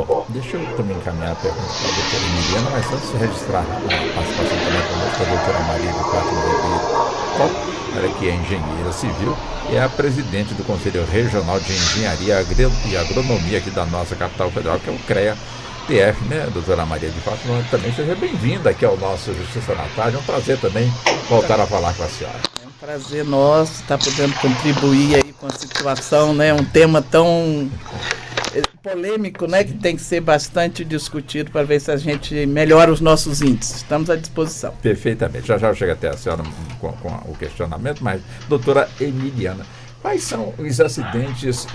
Bom, deixa eu também encaminhar a pergunta para a doutora Emiliana, mas antes de registrar a participação também conosco da doutora Maria de Fátima Ribeiro, ela que é engenheira civil, é a presidente do Conselho Regional de Engenharia e Agronomia aqui da nossa capital federal, que é o CREA-TF, né, doutora Maria de Fátima? Também seja bem-vinda aqui ao nosso Justiça na Tarde. É um prazer também voltar a falar com a senhora. É um prazer nosso estar podendo contribuir aí com a situação, né? Um tema tão polêmico, né? Que tem que ser bastante discutido para ver se a gente melhora os nossos índices. Estamos à disposição. Perfeitamente. Já eu chego até a senhora com o questionamento, mas, doutora Emiliana, quais são os acidentes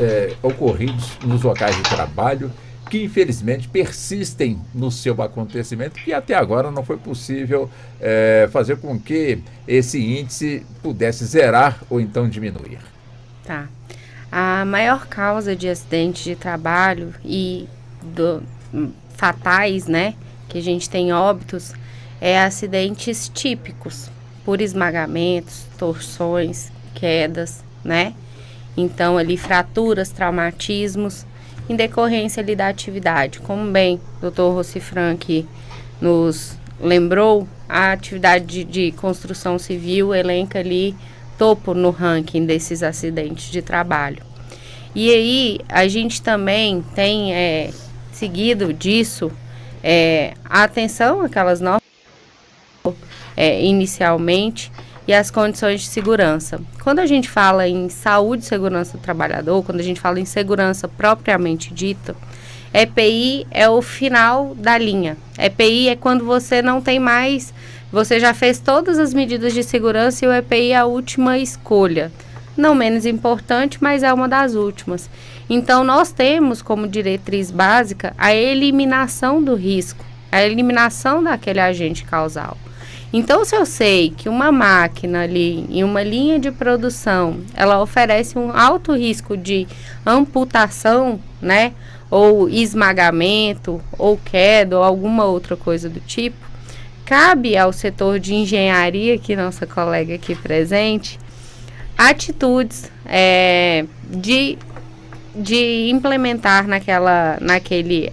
ocorridos nos locais de trabalho que, infelizmente, persistem no seu acontecimento, que até agora não foi possível fazer com que esse índice pudesse zerar ou então diminuir? Tá. A maior causa de acidentes de trabalho e fatais, né, que a gente tem óbitos, é acidentes típicos, por esmagamentos, torções, quedas, né? Então, ali, fraturas, traumatismos, em decorrência ali da atividade. Como bem o Dr. Rossifran aqui nos lembrou, a atividade de construção civil elenca ali topo no ranking desses acidentes de trabalho. E aí, a gente também tem seguido disso a atenção àquelas normas inicialmente e as condições de segurança. Quando a gente fala em saúde e segurança do trabalhador, quando a gente fala em segurança propriamente dita, EPI é o final da linha. EPI é quando você não tem mais, você já fez todas as medidas de segurança e o EPI é a última escolha. Não menos importante, mas é uma das últimas. Então, nós temos como diretriz básica a eliminação do risco, a eliminação daquele agente causal. Então, se eu sei que uma máquina ali, em uma linha de produção, ela oferece um alto risco de amputação, né, ou esmagamento, ou queda, ou alguma outra coisa do tipo, cabe ao setor de engenharia, que nossa colega aqui presente, atitudes de implementar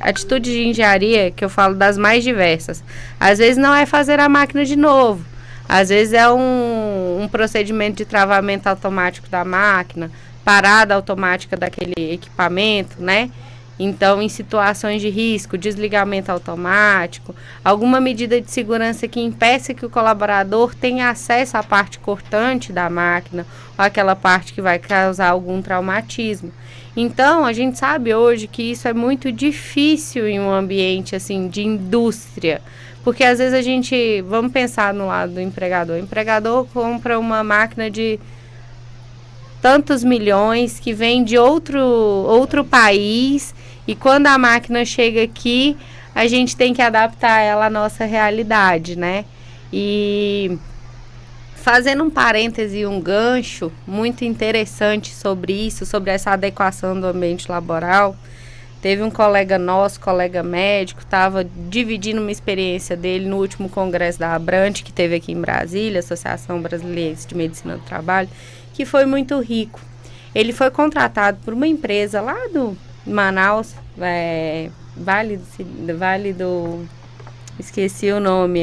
atitude de engenharia que eu falo das mais diversas. Às vezes não é fazer a máquina de novo, às vezes é um procedimento de travamento automático da máquina, parada automática daquele equipamento, né? Então, em situações de risco, desligamento automático, alguma medida de segurança que impeça que o colaborador tenha acesso à parte cortante da máquina ou aquela parte que vai causar algum traumatismo. Então, a gente sabe hoje que isso é muito difícil em um ambiente assim de indústria, porque às vezes vamos pensar no lado do empregador. O empregador compra uma máquina de tantos milhões que vem de outro país, e quando a máquina chega aqui, a gente tem que adaptar ela à nossa realidade, né? E fazendo um parêntese e um gancho muito interessante sobre isso, sobre essa adequação do ambiente laboral, teve um colega nosso, colega médico, estava dividindo uma experiência dele no último congresso da Abrante, que teve aqui em Brasília, Associação Brasileira de Medicina do Trabalho, que foi muito rico. Ele foi contratado por uma empresa lá do Manaus, Vale do... esqueci o nome,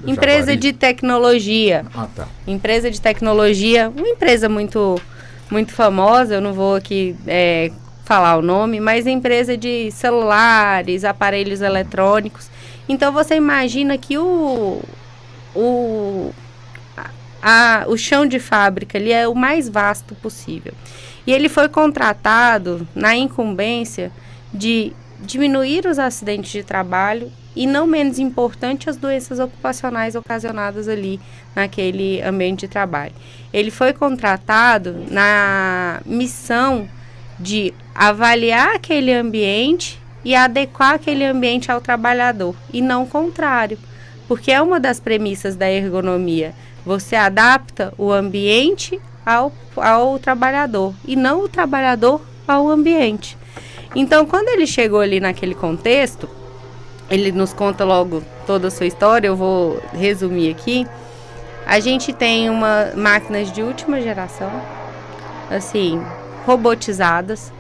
empresa de tecnologia. Tá. Empresa de tecnologia, uma empresa muito, muito famosa, eu não vou aqui falar o nome, mas empresa de celulares, aparelhos eletrônicos. Então, você imagina que o chão de fábrica ali é o mais vasto possível. E ele foi contratado na incumbência de diminuir os acidentes de trabalho e, não menos importante, as doenças ocupacionais ocasionadas ali naquele ambiente de trabalho. Ele foi contratado na missão de avaliar aquele ambiente e adequar aquele ambiente ao trabalhador, e não o contrário, porque é uma das premissas da ergonomia. Você adapta o ambiente ao trabalhador e não o trabalhador ao ambiente. Então, quando ele chegou ali naquele contexto, ele nos conta logo toda a sua história, eu vou resumir aqui. A gente tem máquinas de última geração, assim, robotizadas,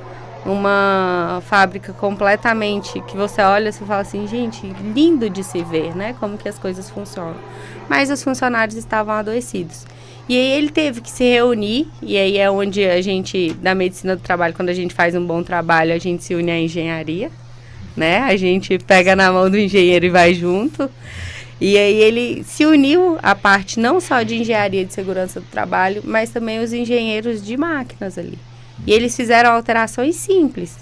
uma fábrica completamente que você olha e fala assim, gente, lindo de se ver, né? Como que as coisas funcionam. Mas os funcionários estavam adoecidos. E aí ele teve que se reunir, e aí é onde a gente, da medicina do trabalho, quando a gente faz um bom trabalho, a gente se une à engenharia, né? A gente pega na mão do engenheiro e vai junto. E aí ele se uniu à parte não só de engenharia de segurança do trabalho, mas também os engenheiros de máquinas ali. E eles fizeram alterações simples.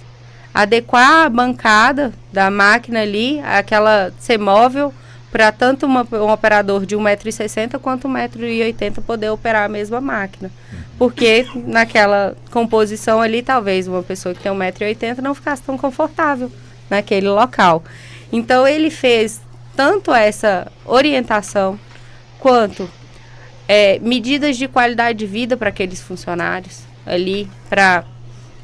Adequar a bancada da máquina ali, aquela ser móvel, para tanto um operador de 1,60 m quanto 1,80 m poder operar a mesma máquina. Porque naquela composição ali, talvez uma pessoa que tem 1,80 m não ficasse tão confortável naquele local. Então ele fez tanto essa orientação, quanto medidas de qualidade de vida para aqueles funcionários ali, para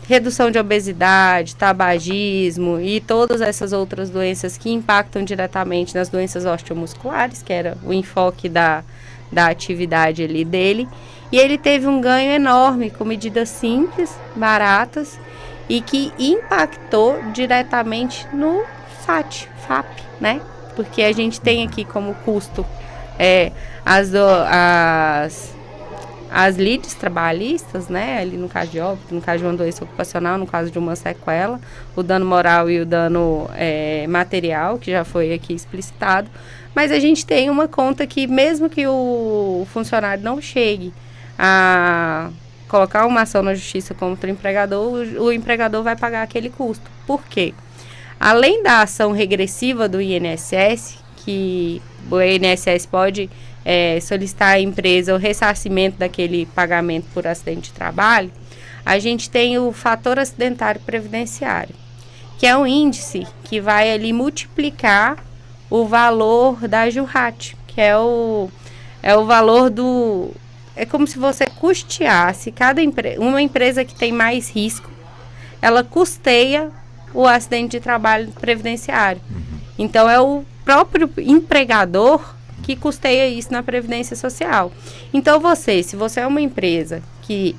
redução de obesidade, tabagismo e todas essas outras doenças que impactam diretamente nas doenças osteomusculares, que era o enfoque da atividade ali dele. E ele teve um ganho enorme com medidas simples, baratas e que impactou diretamente no FAP, né? Porque a gente tem aqui como custo as lides trabalhistas, né? Ali no caso de óbito, no caso de uma doença ocupacional, no caso de uma sequela, o dano moral e o dano material, que já foi aqui explicitado. Mas a gente tem uma conta que, mesmo que o funcionário não chegue a colocar uma ação na justiça contra o empregador vai pagar aquele custo. Por quê? Além da ação regressiva do INSS, que o INSS pode solicitar à empresa o ressarcimento daquele pagamento por acidente de trabalho, a gente tem o fator acidentário previdenciário, que é um índice que vai ali multiplicar o valor da JURAT, que é o valor do... É como se você custeasse uma empresa que tem mais risco, ela custeia o acidente de trabalho previdenciário. Então, é o próprio empregador que custeia isso na Previdência Social. Então, se você é uma empresa que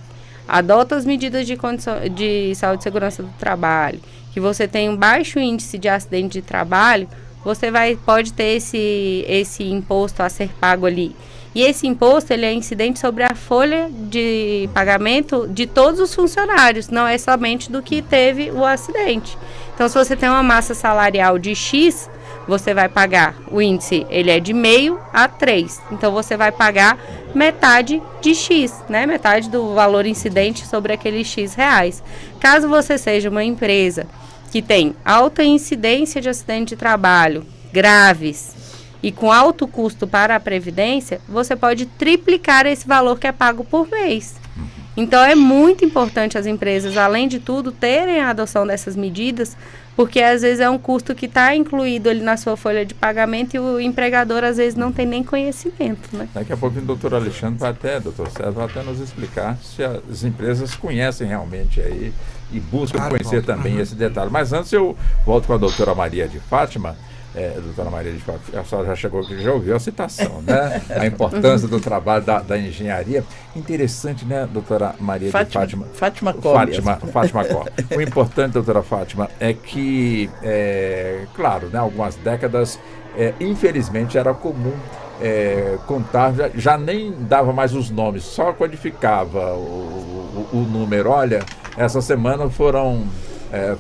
adota as medidas de saúde e segurança do trabalho, que você tem um baixo índice de acidente de trabalho, você pode ter esse imposto a ser pago ali. E esse imposto, ele é incidente sobre a folha de pagamento de todos os funcionários, não é somente do que teve o acidente. Então, se você tem uma massa salarial de X, você vai pagar, o índice, ele é de 0,5 a 3. Então, você vai pagar metade de X, né? Metade do valor incidente sobre aqueles X reais. Caso você seja uma empresa que tem alta incidência de acidente de trabalho, graves, e com alto custo para a Previdência, você pode triplicar esse valor que é pago por mês. Então, é muito importante as empresas, além de tudo, terem a adoção dessas medidas, porque às vezes é um custo que está incluído ali na sua folha de pagamento e o empregador às vezes não tem nem conhecimento, né? Daqui a pouco o doutor Alexandre doutor César vai até nos explicar se as empresas conhecem realmente aí e buscam conhecer também esse detalhe. Mas antes eu volto com a doutora Maria de Fátima. Doutora Maria de Fátima, a senhora já chegou aqui, já ouviu a citação, né? A importância do trabalho da engenharia. Interessante, né, doutora Maria de Fátima? Fátima Cor. O importante, doutora Fátima, é que, claro, né, algumas décadas, infelizmente, era comum contar, já nem dava mais os nomes, só codificava o número. Olha, essa semana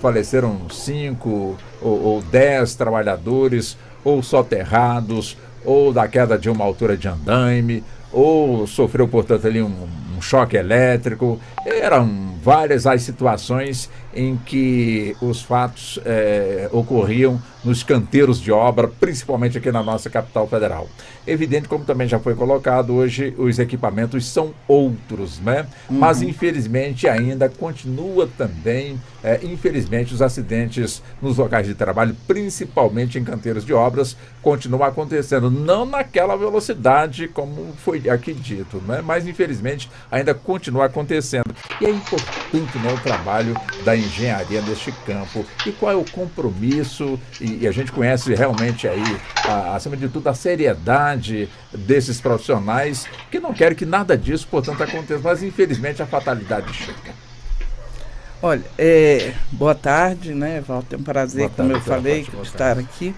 faleceram 5 ou 10 trabalhadores, ou soterrados, ou da queda de uma altura de andaime, ou sofreu, portanto, ali um choque elétrico. Eram várias as situações em que os fatos ocorriam nos canteiros de obra, principalmente aqui na nossa capital federal. Evidente, como também já foi colocado, hoje os equipamentos são outros, né? Mas infelizmente ainda continua também, infelizmente, os acidentes nos locais de trabalho, principalmente em canteiros de obras, continuam acontecendo, não naquela velocidade como foi aqui dito, né? Mas infelizmente ainda continua acontecendo. E é importante, né, o trabalho da engenharia neste campo. E qual é o compromisso? E a gente conhece realmente aí, acima de tudo, a seriedade desses profissionais que não querem que nada disso, portanto, aconteça. Mas, infelizmente, a fatalidade chega. Olha, boa tarde, né, Walter? É um prazer, como eu falei, estar aqui.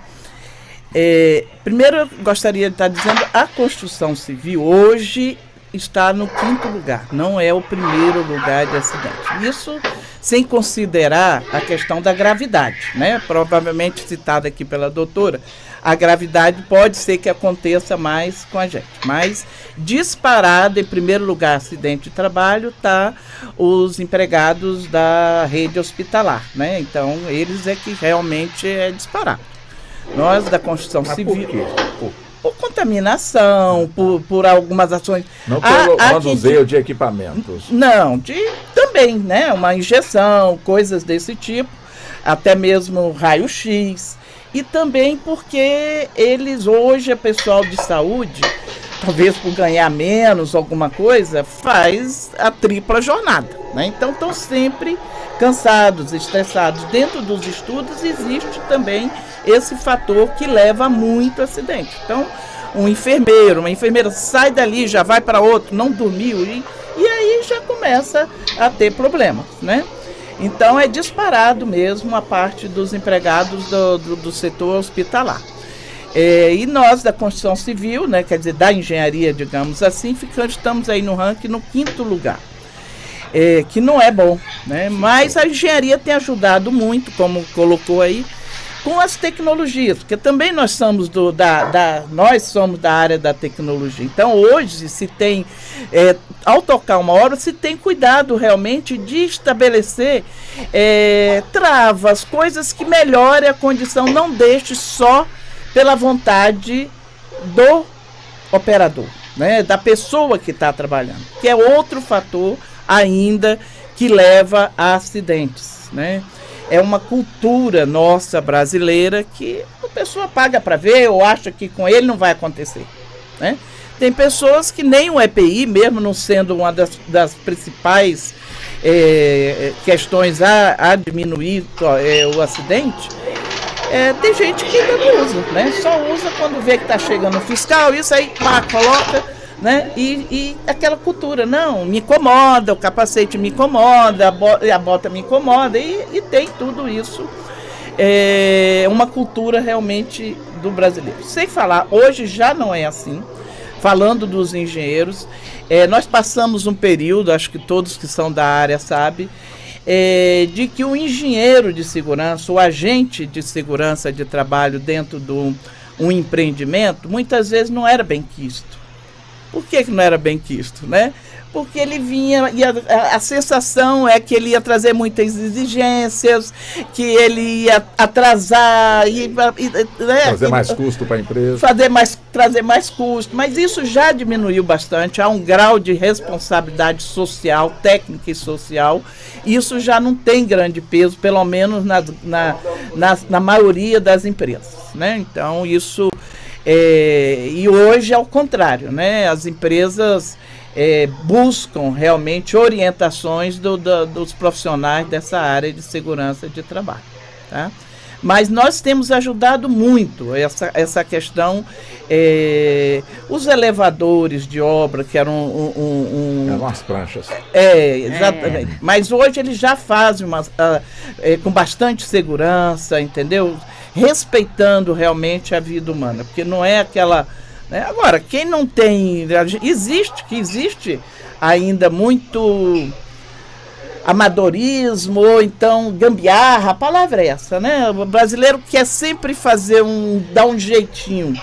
Primeiro, eu gostaria de estar dizendo, a construção civil hoje está no 5º lugar, não é o primeiro lugar de acidente. Isso sem considerar a questão da gravidade, né? Provavelmente citada aqui pela doutora, a gravidade pode ser que aconteça mais com a gente, mas disparado em primeiro lugar acidente de trabalho está os empregados da rede hospitalar, né? Então eles é que realmente é disparado. Nós da construção civil, por contaminação, por algumas ações. Não pelo manuseio de equipamentos. Não, também, né? Uma injeção, coisas desse tipo, até mesmo raio-x. E também porque eles hoje, o pessoal de saúde, talvez por ganhar menos alguma coisa, faz a tripla jornada, né? Então estão sempre cansados, estressados. Dentro dos estudos existe também esse fator que leva a muito acidente. Então, um enfermeiro, uma enfermeira sai dali, já vai para outro, não dormiu e aí já começa a ter problemas, né? Então é disparado mesmo a parte dos empregados do setor hospitalar. E nós da construção civil, né, quer dizer, da engenharia, digamos assim, estamos aí no ranking no 5º lugar. Que não é bom, né? Mas a engenharia tem ajudado muito, como colocou aí, com as tecnologias, porque também nós somos nós somos da área da tecnologia. Então hoje se tem, ao tocar uma obra, se tem cuidado realmente de estabelecer travas, coisas que melhorem a condição, não deixe só pela vontade do operador, né? Da pessoa que está trabalhando, que é outro fator ainda que leva a acidentes, né? É uma cultura nossa brasileira que a pessoa paga para ver ou acha que com ele não vai acontecer, né? Tem pessoas que nem o EPI, mesmo não sendo uma das principais questões a diminuir o acidente, tem gente que ainda não usa, né? Só usa quando vê que está chegando o fiscal, isso aí, pá, coloca, né? E aquela cultura, não, me incomoda, o capacete me incomoda, a bota me incomoda, e tem tudo isso. Uma cultura realmente do brasileiro. Sem falar, hoje já não é assim. Falando dos engenheiros, nós passamos um período, acho que todos que são da área sabem, de que o engenheiro de segurança, o agente de segurança de trabalho dentro de um empreendimento, muitas vezes não era bem quisto. Por que não era bem quisto, né? Porque ele vinha, e a sensação é que ele ia trazer muitas exigências, que ele ia atrasar, trazer mais custo para a empresa. Trazer mais custo, mas isso já diminuiu bastante, há um grau de responsabilidade social, técnica e social, e isso já não tem grande peso, pelo menos na maioria das empresas, né? Então isso, e hoje é o contrário, né? As empresas buscam realmente orientações dos profissionais dessa área de segurança de trabalho, tá? Mas nós temos ajudado muito essa questão, os elevadores de obra, que eram eram as pranchas. Exatamente. Mas hoje eles já fazem com bastante segurança, entendeu? Respeitando realmente a vida humana, porque não é aquela... Agora, quem não tem... Existe ainda muito amadorismo, ou então gambiarra, a palavra é essa, né? O brasileiro quer sempre dar um jeitinho,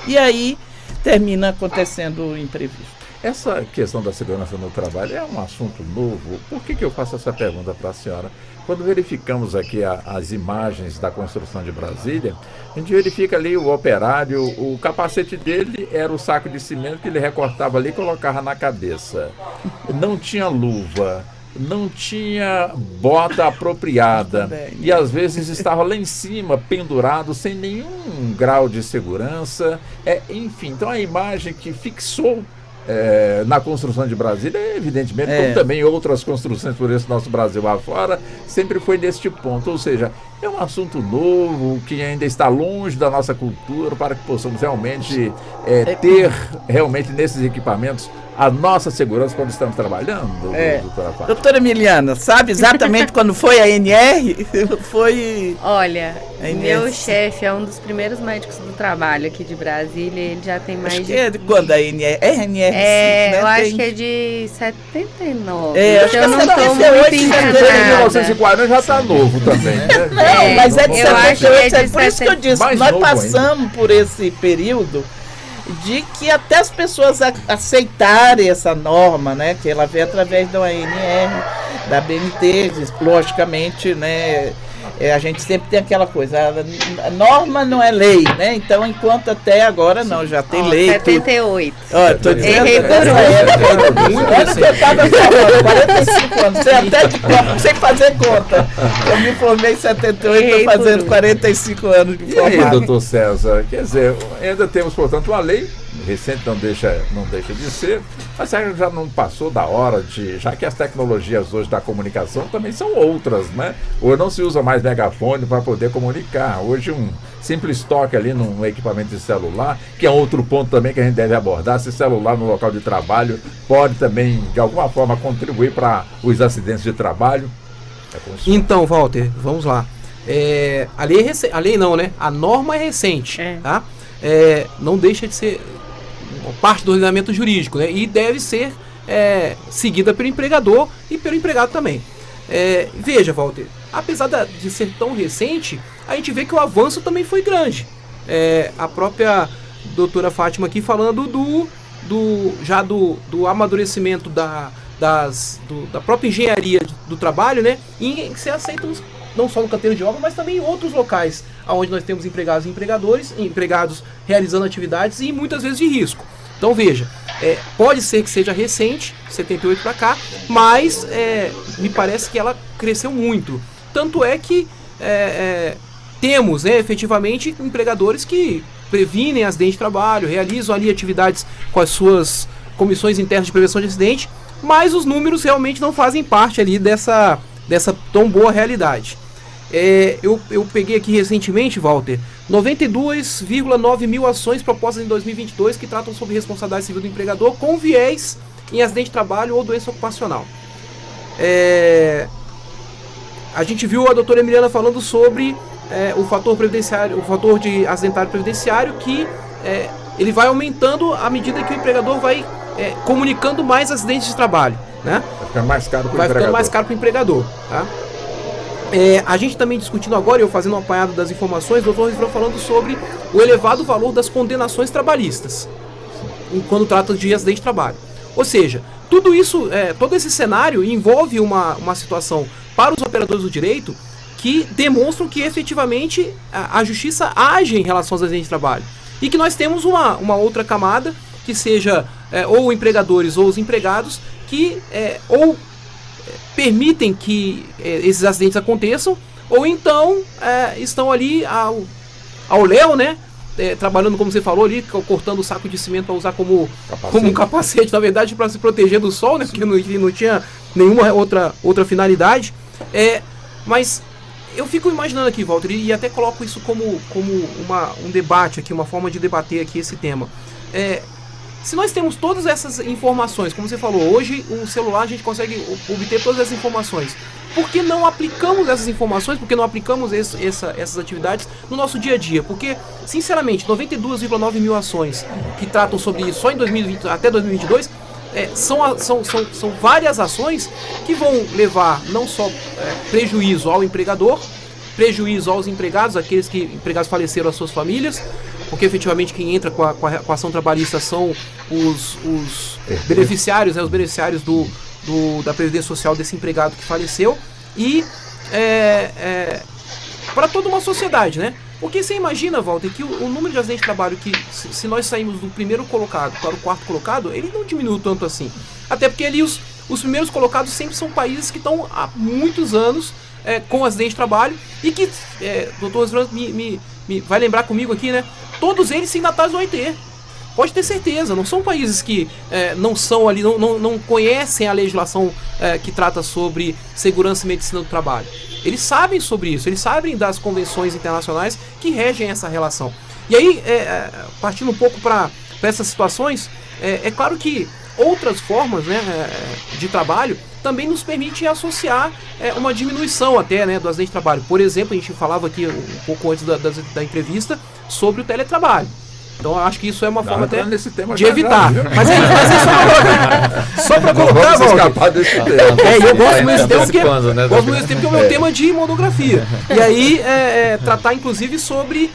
e aí termina acontecendo o imprevisto. Essa questão da segurança no trabalho é um assunto novo. Por que eu faço essa pergunta para a senhora? Quando verificamos aqui as imagens da construção de Brasília, a gente verifica ali o operário, o capacete dele era o saco de cimento que ele recortava ali e colocava na cabeça. Não tinha luva, não tinha bota apropriada e às vezes estava lá em cima, pendurado, sem nenhum grau de segurança. Enfim, então a imagem que fixou na construção de Brasília, evidentemente, como também outras construções por esse nosso Brasil afora, sempre foi neste ponto. Ou seja, é um assunto novo, que ainda está longe da nossa cultura, para que possamos realmente ter realmente nesses equipamentos a nossa segurança quando estamos trabalhando, doutora Fátima? Doutora Emiliana, sabe exatamente quando foi a NR? Foi... Olha, a NR. Meu chefe é um dos primeiros médicos do trabalho aqui de Brasília, ele já tem mais acho que é de quando a NR? É a NR, né? Eu acho que é de 79. Acho que eu não estou muito Em enganada. 1940 já está novo também, né? Não, mas é de eu acho que 78, é de por isso que eu disse, Mais nós novo passamos por esse período de que até as pessoas aceitarem essa norma, né, que ela veio através da ANR, da BNT, logicamente, né, a gente sempre tem aquela coisa, a norma não é lei, né, então enquanto até agora não, já tem lei. 78. Tô dizendo, Errei por olha que eu estava falando, 45 anos, você até de conta, sem fazer conta. Eu me formei em 78, estou fazendo 45 anos de E aí, formado. doutor César, quer dizer, ainda temos, portanto, uma lei, recente não deixa de ser, mas já não passou da hora de, já que as tecnologias hoje da comunicação também são outras, né? Hoje não se usa mais megafone para poder comunicar, hoje um simples toque ali num equipamento de celular, que é outro ponto também que a gente deve abordar, se celular no local de trabalho pode também, de alguma forma, contribuir para os acidentes de trabalho. Então, Walter, vamos lá. A lei não, né? A norma é recente, tá? Não deixa de ser parte do ordenamento jurídico, né? E deve ser seguida pelo empregador e pelo empregado também. Veja, Walter, apesar de ser tão recente, a gente vê que o avanço também foi grande. A própria doutora Fátima aqui falando do amadurecimento da própria engenharia do trabalho, né? E que se aceitam não só no canteiro de obra, mas também em outros locais, onde nós temos empregados e empregados realizando atividades e muitas vezes de risco. Então veja, pode ser que seja recente, 78 para cá, mas me parece que ela cresceu muito. Tanto é que temos, né, efetivamente empregadores que previnem acidente de trabalho, realizam ali atividades com as suas comissões internas de prevenção de acidente, mas os números realmente não fazem parte ali dessa tão boa realidade. Eu peguei aqui recentemente, Walter, 92,9 mil ações propostas em 2022 que tratam sobre responsabilidade civil do empregador com viés em acidente de trabalho ou doença ocupacional. A gente viu a doutora Emiliana falando sobre o fator previdenciário, o fator de acidentário previdenciário, que ele vai aumentando à medida que o empregador vai comunicando mais acidentes de trabalho, né? Vai ficando mais caro para o empregador. Vai ficando mais caro para o empregador, tá? A gente também discutindo agora, eu fazendo um apanhado das informações, o doutor Rifrão falando sobre o elevado valor das condenações trabalhistas quando trata de acidente de trabalho. Ou seja, tudo isso, todo esse cenário envolve uma situação para os operadores do direito que demonstram que efetivamente a justiça age em relação aos acidentes de trabalho. E que nós temos uma outra camada, que seja ou empregadores ou os empregados, que ou permitem que esses acidentes aconteçam, ou então estão ali ao léu, né? Trabalhando, como você falou ali, cortando o saco de cimento para usar como um capacete, na verdade, para se proteger do sol, né? Porque não tinha nenhuma outra finalidade. Mas eu fico imaginando aqui, Walter, e até coloco isso como um debate aqui, uma forma de debater aqui esse tema. Se nós temos todas essas informações, como você falou, hoje um celular a gente consegue obter todas essas informações. Por que não aplicamos essas informações? Por que não aplicamos essas atividades no nosso dia a dia? Porque, sinceramente, 92,9 mil ações que tratam sobre isso só em 2020 até 2022 são várias ações que vão levar não só prejuízo ao empregador, prejuízo aos empregados, aqueles que empregados faleceram, as suas famílias, porque efetivamente quem entra com a ação trabalhista são os beneficiários, né, os beneficiários da Previdência Social desse empregado que faleceu, e para toda uma sociedade, né? Porque você imagina, Walter, que o número de acidentes de trabalho que, se nós saímos do primeiro colocado para o quarto colocado, ele não diminuiu tanto assim. Até porque ali os primeiros colocados sempre são países que estão há muitos anos com acidente de trabalho e que, doutor Osvaldo me vai lembrar comigo aqui, né? Todos eles signatários do OIT. Pode ter certeza, não são países que não são ali, não conhecem a legislação que trata sobre segurança e medicina do trabalho. Eles sabem sobre isso, eles sabem das convenções internacionais que regem essa relação. E aí, partindo um pouco para essas situações, é claro que outras formas, né, de trabalho também nos permite associar uma diminuição até, né, do acidente de trabalho. Por exemplo, a gente falava aqui um pouco antes da entrevista sobre o teletrabalho. Então eu acho que isso é uma forma até nesse tema de evitar. Mas é só para colocar, escapar desse tema. Eu gosto muito desse tema porque é o meu tema de monografia. E aí tratar inclusive sobre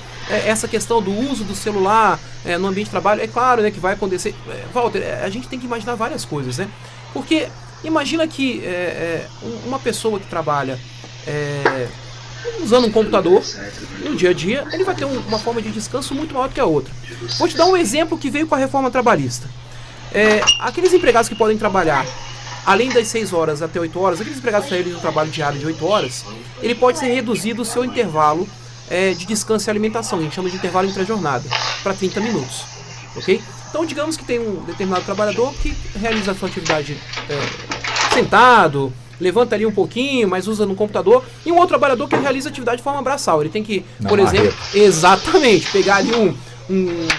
essa questão do uso do celular no ambiente de trabalho. É claro, né, que vai acontecer. Walter, a gente tem que imaginar várias coisas, né? Porque imagina que uma pessoa que trabalha usando um computador no dia a dia, ele vai ter uma forma de descanso muito maior do que a outra. Vou te dar um exemplo que veio com a reforma trabalhista. Aqueles empregados que podem trabalhar além das 6 horas até 8 horas, aqueles empregados que realizam um trabalho diário de 8 horas, ele pode ser reduzido o seu intervalo de descanso e alimentação, a gente chama de intervalo intra-jornada, para 30 minutos. Ok? Então, digamos que tem um determinado trabalhador que realiza a sua atividade sentado, levanta ali um pouquinho, mas usa no computador, e um outro trabalhador que realiza a atividade de forma braçal. Ele tem que, por exemplo, exatamente, pegar ali um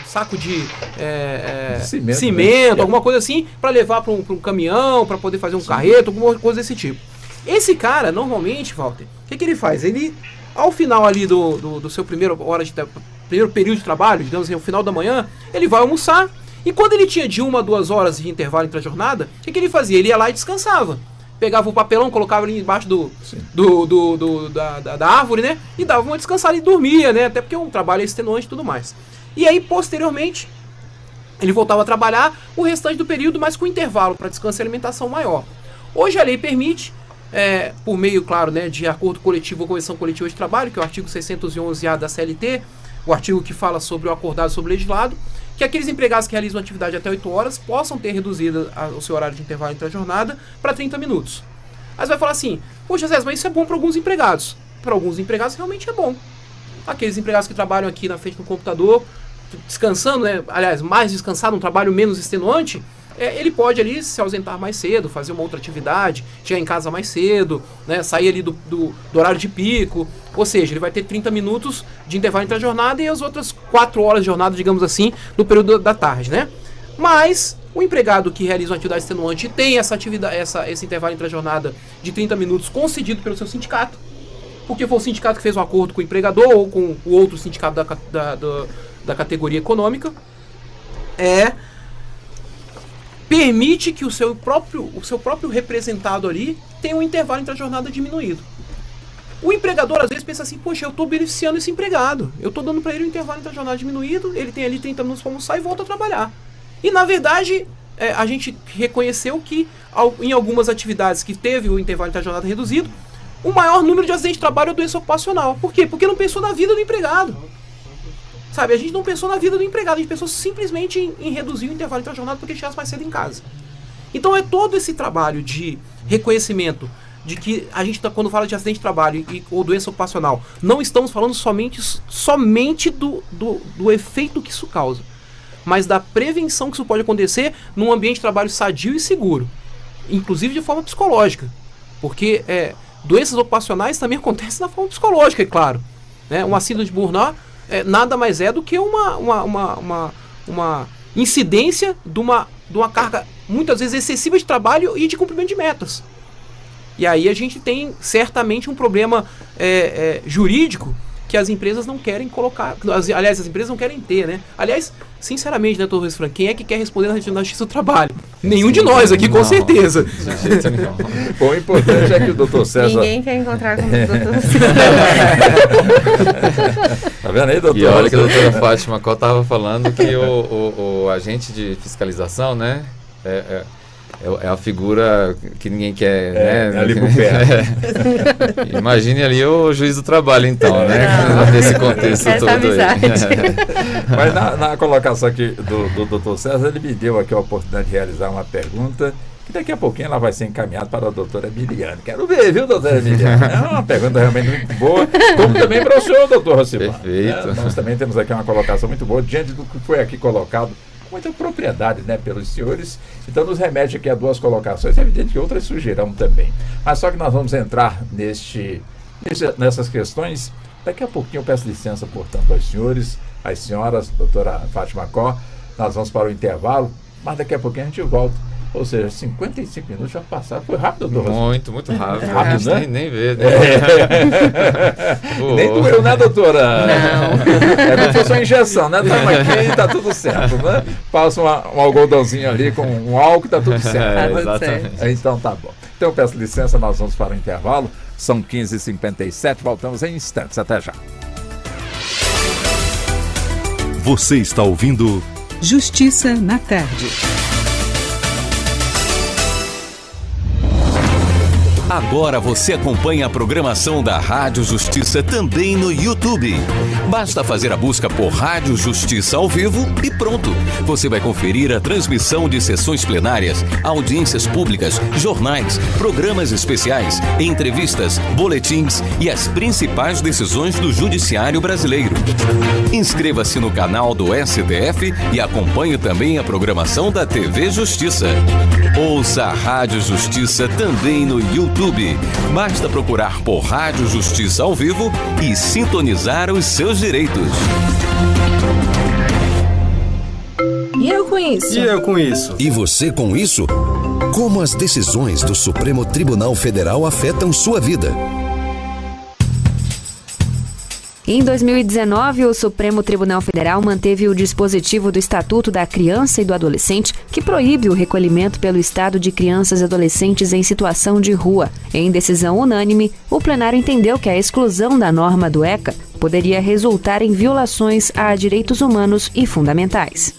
saco de cimento, alguma coisa assim, para levar para um caminhão, para poder fazer um carreto, alguma coisa desse tipo. Esse cara, normalmente, Walter, o que ele faz? Ele, ao final ali do seu primeiro período de trabalho, digamos assim, ao final da manhã, ele vai almoçar, e quando ele tinha de 1 a 2 horas de intervalo entre a jornada, o que ele fazia? Ele ia lá e descansava. Pegava o papelão, colocava ali embaixo da árvore, né? E dava uma descansada e dormia, né? Até porque o trabalho é extenuante e tudo mais. E aí, posteriormente, ele voltava a trabalhar o restante do período, mas com intervalo para descanso e alimentação maior. Hoje a lei permite, por meio, claro, né, de acordo coletivo ou convenção coletiva de trabalho, que é o artigo 611-A da CLT, o artigo que fala sobre o acordado sobre o legislado, que aqueles empregados que realizam atividade até 8 horas possam ter reduzido o seu horário de intervalo entre a jornada para 30 minutos. Aí você vai falar assim, poxa Zé, mas isso é bom para alguns empregados. Para alguns empregados realmente é bom. Aqueles empregados que trabalham aqui na frente do computador, descansando, né? Aliás, mais descansado, um trabalho menos extenuante, ele pode ali se ausentar mais cedo, fazer uma outra atividade, chegar em casa mais cedo, né? Sair ali do horário de pico, ou seja, ele vai ter 30 minutos de intervalo entre a jornada e as outras 4 horas de jornada, digamos assim, no período da tarde, né? Mas o empregado que realiza uma atividade extenuante tem esse intervalo entre a jornada de 30 minutos concedido pelo seu sindicato, porque foi o sindicato que fez um acordo com o empregador ou com o outro sindicato da categoria econômica, permite que o seu próprio representado ali tenha um intervalo entre a jornada diminuído. O empregador às vezes pensa assim, poxa, eu estou beneficiando esse empregado, eu estou dando para ele um intervalo entre a jornada diminuído, ele tem ali 30 minutos para almoçar e volta a trabalhar. E na verdade, a gente reconheceu que em algumas atividades que teve o intervalo entre a jornada reduzido, o maior número de acidentes de trabalho é doença ocupacional. Por quê? Porque não pensou na vida do empregado. Sabe, a gente não pensou na vida do empregado, a gente pensou simplesmente em reduzir o intervalo entre a jornada porque chegasse mais cedo em casa. Então é todo esse trabalho de reconhecimento de que a gente, quando fala de acidente de trabalho ou doença ocupacional, não estamos falando somente do efeito que isso causa, mas da prevenção que isso pode acontecer num ambiente de trabalho sadio e seguro, inclusive de forma psicológica, porque doenças ocupacionais também acontecem na forma psicológica, é claro, né? Uma síndrome de Burnout nada mais é do que uma incidência de uma carga muitas vezes excessiva de trabalho e de cumprimento de metas. E aí a gente tem certamente um problema jurídico que as empresas não querem colocar, aliás, as empresas não querem ter, né? Aliás, sinceramente, né, Dr. Frank, quem é que quer responder na Justiça do Trabalho? Nenhum de nós aqui, com certeza. O importante é que o Dr. César... Ninguém quer encontrar com o Dr. César. Tá vendo aí, doutor? E olha que a doutora Fátima Có estava falando que o agente de fiscalização, né, é a figura que ninguém quer, né? Ali por perto. Imagine ali o juiz do trabalho, então, né? Nesse contexto essa todo amizade. aí. Mas na colocação aqui do Dr. César, ele me deu aqui a oportunidade de realizar uma pergunta que daqui a pouquinho ela vai ser encaminhada para a doutora Emiliane. Quero ver, viu, doutora Emiliane? É uma pergunta realmente muito boa, como também para o senhor, doutor Rocimar. Perfeito. Nós também temos aqui uma colocação muito boa, diante do que foi aqui colocado, muita propriedade, né, pelos senhores. Então nos remete aqui a 2 colocações, é evidente que outras surgirão também. Mas só que nós vamos entrar nessas questões. Daqui a pouquinho eu peço licença, portanto, aos senhores, às senhoras, doutora Fátima Có. Nós vamos para o intervalo, mas daqui a pouquinho a gente volta Ou seja, 55 minutos já passaram. Foi rápido, doutor? Muito, muito rápido. Rápido, né? Nem vê, né? Nem doeu, né, doutora? Não. Não foi só injeção, né? Estamos aqui e tá tudo certo, né? Passa um algodãozinho ali com um álcool e tá tudo certo. Exatamente. Então tá bom. Então eu peço licença, nós vamos para o intervalo. São 15h57, voltamos em instantes. Até já. Você está ouvindo Justiça na Tarde. Agora você acompanha a programação da Rádio Justiça também no YouTube. Basta fazer a busca por Rádio Justiça ao vivo e pronto. Você vai conferir a transmissão de sessões plenárias, audiências públicas, jornais, programas especiais, entrevistas, boletins e as principais decisões do Judiciário brasileiro. Inscreva-se no canal do STF e acompanhe também a programação da TV Justiça. Ouça a Rádio Justiça também no YouTube. Basta procurar por Rádio Justiça ao vivo e sintonizar os seus direitos. E eu com isso? E eu com isso? E você com isso? Como as decisões do Supremo Tribunal Federal afetam sua vida? Em 2019, o Supremo Tribunal Federal manteve o dispositivo do Estatuto da Criança e do Adolescente, que proíbe o recolhimento pelo Estado de crianças e adolescentes em situação de rua. Em decisão unânime, o plenário entendeu que a exclusão da norma do ECA poderia resultar em violações a direitos humanos e fundamentais.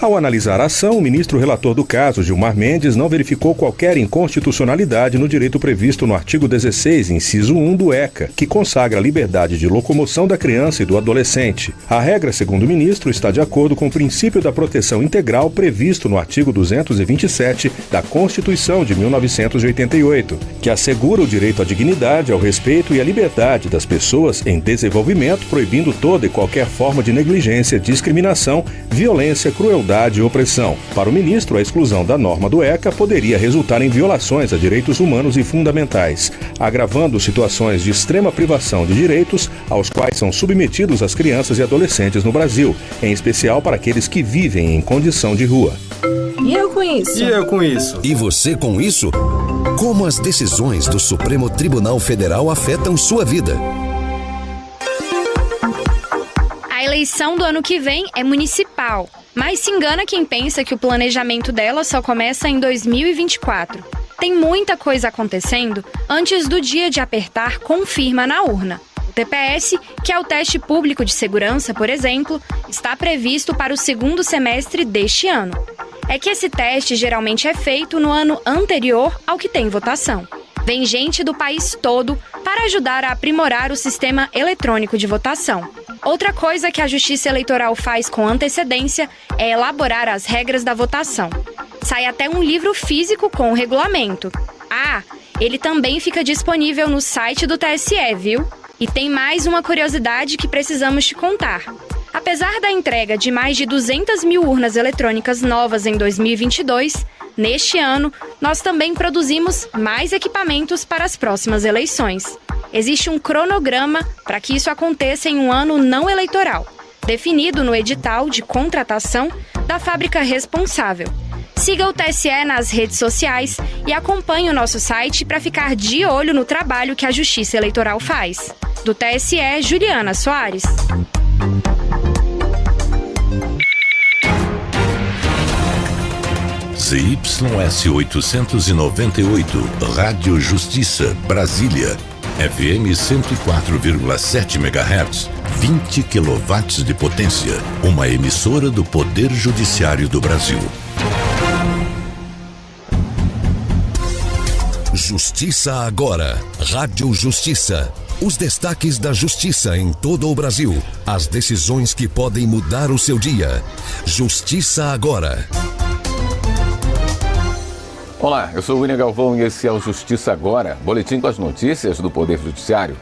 Ao analisar a ação, o ministro relator do caso, Gilmar Mendes, não verificou qualquer inconstitucionalidade no direito previsto no artigo 16, inciso 1 do ECA, que consagra a liberdade de locomoção da criança e do adolescente. A regra, segundo o ministro, está de acordo com o princípio da proteção integral previsto no artigo 227 da Constituição de 1988, que assegura o direito à dignidade, ao respeito e à liberdade das pessoas em desenvolvimento, proibindo toda e qualquer forma de negligência, discriminação, violência, crueldade e opressão. Para o ministro, a exclusão da norma do ECA poderia resultar em violações a direitos humanos e fundamentais, agravando situações de extrema privação de direitos aos quais são submetidos as crianças e adolescentes no Brasil, em especial para aqueles que vivem em condição de rua. E eu com isso? E eu com isso? E você com isso? Como as decisões do Supremo Tribunal Federal afetam sua vida? A eleição do ano que vem é municipal, mas se engana quem pensa que o planejamento dela só começa em 2024. Tem muita coisa acontecendo antes do dia de apertar confirma na urna. O TPS, que é o teste público de segurança, por exemplo, está previsto para o segundo semestre deste ano. É que esse teste geralmente é feito no ano anterior ao que tem votação. Vem gente do país todo para ajudar a aprimorar o sistema eletrônico de votação. Outra coisa que a Justiça Eleitoral faz com antecedência é elaborar as regras da votação. Sai até um livro físico com o regulamento. Ah, ele também fica disponível no site do TSE, viu? E tem mais uma curiosidade que precisamos te contar. Apesar da entrega de mais de 200 mil urnas eletrônicas novas em 2022, neste ano, nós também produzimos mais equipamentos para as próximas eleições. Existe um cronograma para que isso aconteça em um ano não eleitoral, definido no edital de contratação da fábrica responsável. Siga o TSE nas redes sociais e acompanhe o nosso site para ficar de olho no trabalho que a Justiça Eleitoral faz. Do TSE, Juliana Soares. ZYS 898, Rádio Justiça, Brasília. FM 104,7 MHz, 20 kW de potência. Uma emissora do Poder Judiciário do Brasil. Justiça Agora. Rádio Justiça. Os destaques da justiça em todo o Brasil. As decisões que podem mudar o seu dia. Justiça Agora. Olá, eu sou o William Galvão e esse é o Justiça Agora, boletim com as notícias do Poder Judiciário.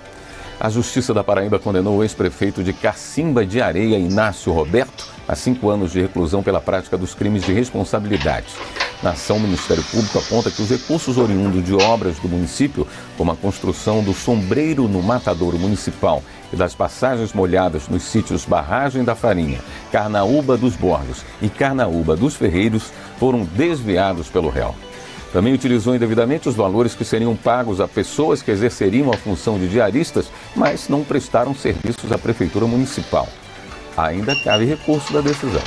A Justiça da Paraíba condenou o ex-prefeito de Cacimba de Areia, Inácio Roberto, a 5 anos de reclusão pela prática dos crimes de responsabilidade. Na ação, o Ministério Público aponta que os recursos oriundos de obras do município, como a construção do sombreiro no matadouro municipal e das passagens molhadas nos sítios Barragem da Farinha, Carnaúba dos Borges e Carnaúba dos Ferreiros foram desviados pelo réu. Também utilizou indevidamente os valores que seriam pagos a pessoas que exerceriam a função de diaristas, mas não prestaram serviços à Prefeitura Municipal. Ainda cabe recurso da decisão.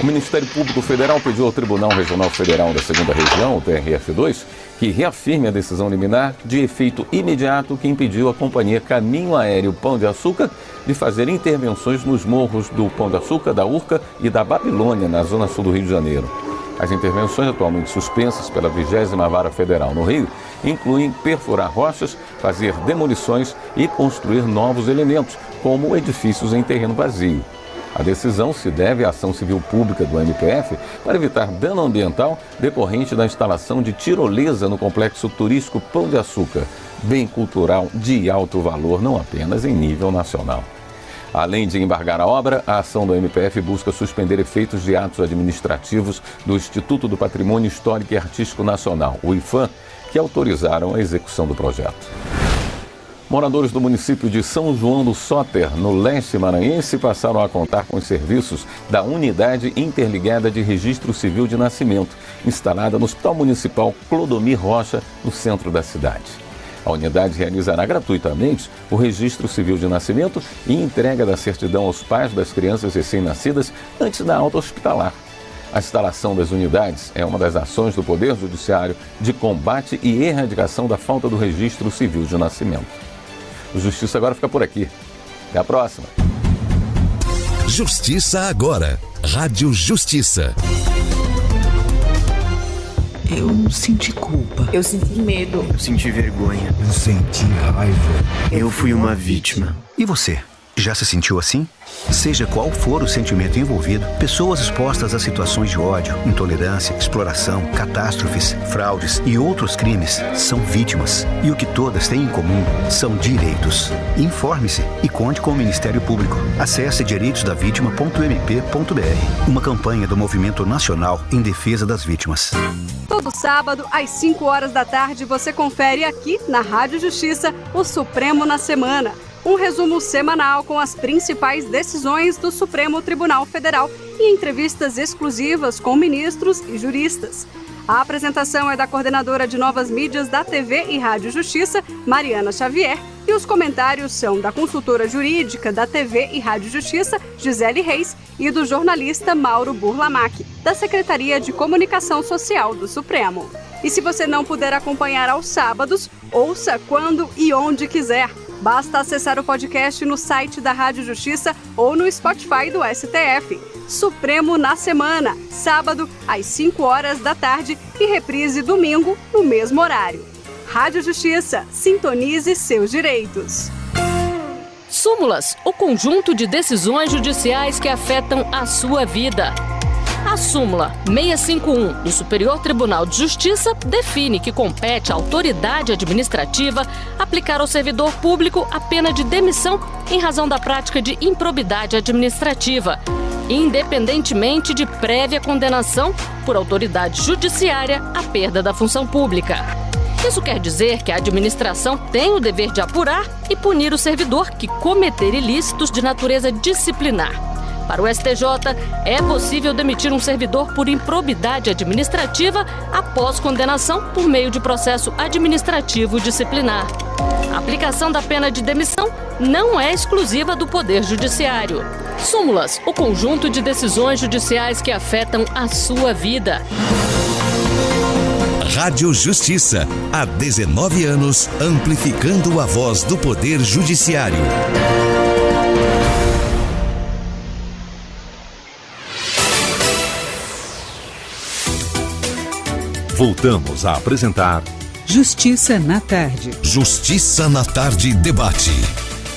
O Ministério Público Federal pediu ao Tribunal Regional Federal da 2ª Região, o TRF2, que reafirme a decisão liminar de efeito imediato que impediu a companhia Caminho Aéreo Pão de Açúcar de fazer intervenções nos morros do Pão de Açúcar, da Urca e da Babilônia, na zona sul do Rio de Janeiro. As intervenções atualmente suspensas pela 20ª Vara Federal no Rio incluem perfurar rochas, fazer demolições e construir novos elementos, como edifícios em terreno vazio. A decisão se deve à ação civil pública do MPF para evitar dano ambiental decorrente da instalação de tirolesa no complexo turístico Pão de Açúcar, bem cultural de alto valor, não apenas em nível nacional. Além de embargar a obra, a ação do MPF busca suspender efeitos de atos administrativos do Instituto do Patrimônio Histórico e Artístico Nacional, o IPHAN, que autorizaram a execução do projeto. Moradores do município de São João do Soter, no leste maranhense, passaram a contar com os serviços da Unidade Interligada de Registro Civil de Nascimento, instalada no Hospital Municipal Clodomir Rocha, no centro da cidade. A unidade realizará gratuitamente o registro civil de nascimento e entrega da certidão aos pais das crianças recém-nascidas antes da alta hospitalar. A instalação das unidades é uma das ações do Poder Judiciário de combate e erradicação da falta do registro civil de nascimento. O Justiça Agora fica por aqui. Até a próxima. Justiça Agora. Rádio Justiça. Eu senti culpa. Eu senti medo. Eu senti vergonha. Eu senti raiva. Eu fui uma vítima. E você? Já se sentiu assim? Seja qual for o sentimento envolvido, pessoas expostas a situações de ódio, intolerância, exploração, catástrofes, fraudes e outros crimes são vítimas. E o que todas têm em comum são direitos. Informe-se e conte com o Ministério Público. Acesse direitosdavítima.mp.br. Uma campanha do Movimento Nacional em Defesa das Vítimas. Todo sábado, às 5 horas da tarde, você confere aqui na Rádio Justiça o Supremo na Semana. Um resumo semanal com as principais decisões do Supremo Tribunal Federal e entrevistas exclusivas com ministros e juristas. A apresentação é da coordenadora de novas mídias da TV e Rádio Justiça, Mariana Xavier, e os comentários são da consultora jurídica da TV e Rádio Justiça, Gisele Reis, e do jornalista Mauro Burlamac, da Secretaria de Comunicação Social do Supremo. E se você não puder acompanhar aos sábados, ouça quando e onde quiser. Basta acessar o podcast no site da Rádio Justiça ou no Spotify do STF. Supremo na Semana, sábado às 5 horas da tarde e reprise domingo no mesmo horário. Rádio Justiça, sintonize seus direitos. Súmulas, o conjunto de decisões judiciais que afetam a sua vida. A súmula 651 do Superior Tribunal de Justiça define que compete à autoridade administrativa aplicar ao servidor público a pena de demissão em razão da prática de improbidade administrativa, independentemente de prévia condenação por autoridade judiciária à perda da função pública. Isso quer dizer que a administração tem o dever de apurar e punir o servidor que cometer ilícitos de natureza disciplinar. Para o STJ, é possível demitir um servidor por improbidade administrativa após condenação por meio de processo administrativo disciplinar. A aplicação da pena de demissão não é exclusiva do Poder Judiciário. Súmulas, o conjunto de decisões judiciais que afetam a sua vida. Rádio Justiça, há 19 anos, amplificando a voz do Poder Judiciário. Voltamos a apresentar Justiça na Tarde. Justiça na Tarde Debate.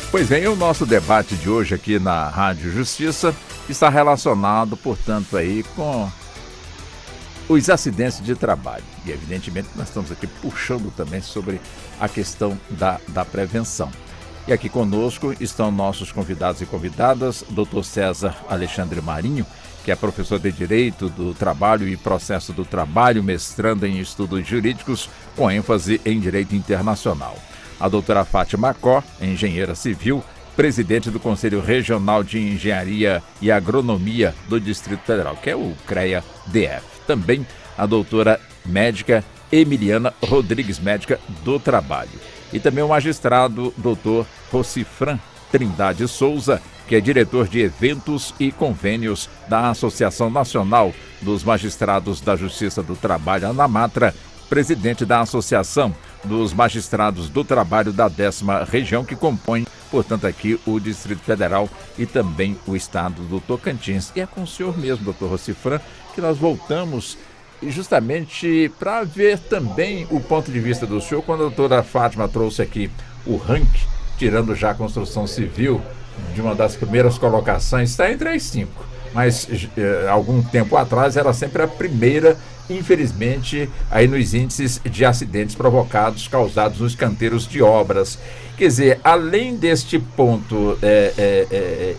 Pois bem, o nosso debate de hoje aqui na Rádio Justiça está relacionado, portanto, aí com os acidentes de trabalho. E evidentemente nós estamos aqui puxando também sobre a questão da prevenção. E aqui conosco estão nossos convidados e convidadas, Dr. César Alexandre Marinho, que é professor de Direito do Trabalho e Processo do Trabalho, mestrando em Estudos Jurídicos, com ênfase em Direito Internacional. a doutora Fátima Có, engenheira civil, presidente do Conselho Regional de Engenharia e Agronomia do Distrito Federal, que é o CREA-DF. Também a doutora médica Emiliana Rodrigues, médica do trabalho. E também o magistrado doutor Rocifran Trindade Souza, que é diretor de eventos e convênios da Associação Nacional dos Magistrados da Justiça do Trabalho, ANAMATRA, presidente da Associação dos Magistrados do Trabalho da 10ª Região, que compõe, portanto, aqui o Distrito Federal e também o estado do Tocantins. E é com o senhor mesmo, doutor Rocifran, que nós voltamos justamente para ver também o ponto de vista do senhor, quando a doutora Fátima trouxe aqui o ranking, tirando já a construção civil, de uma das primeiras colocações, está entre as 5, mas algum tempo atrás era sempre a primeira, infelizmente, aí nos índices de acidentes provocados, causados nos canteiros de obras. Quer dizer, além deste ponto,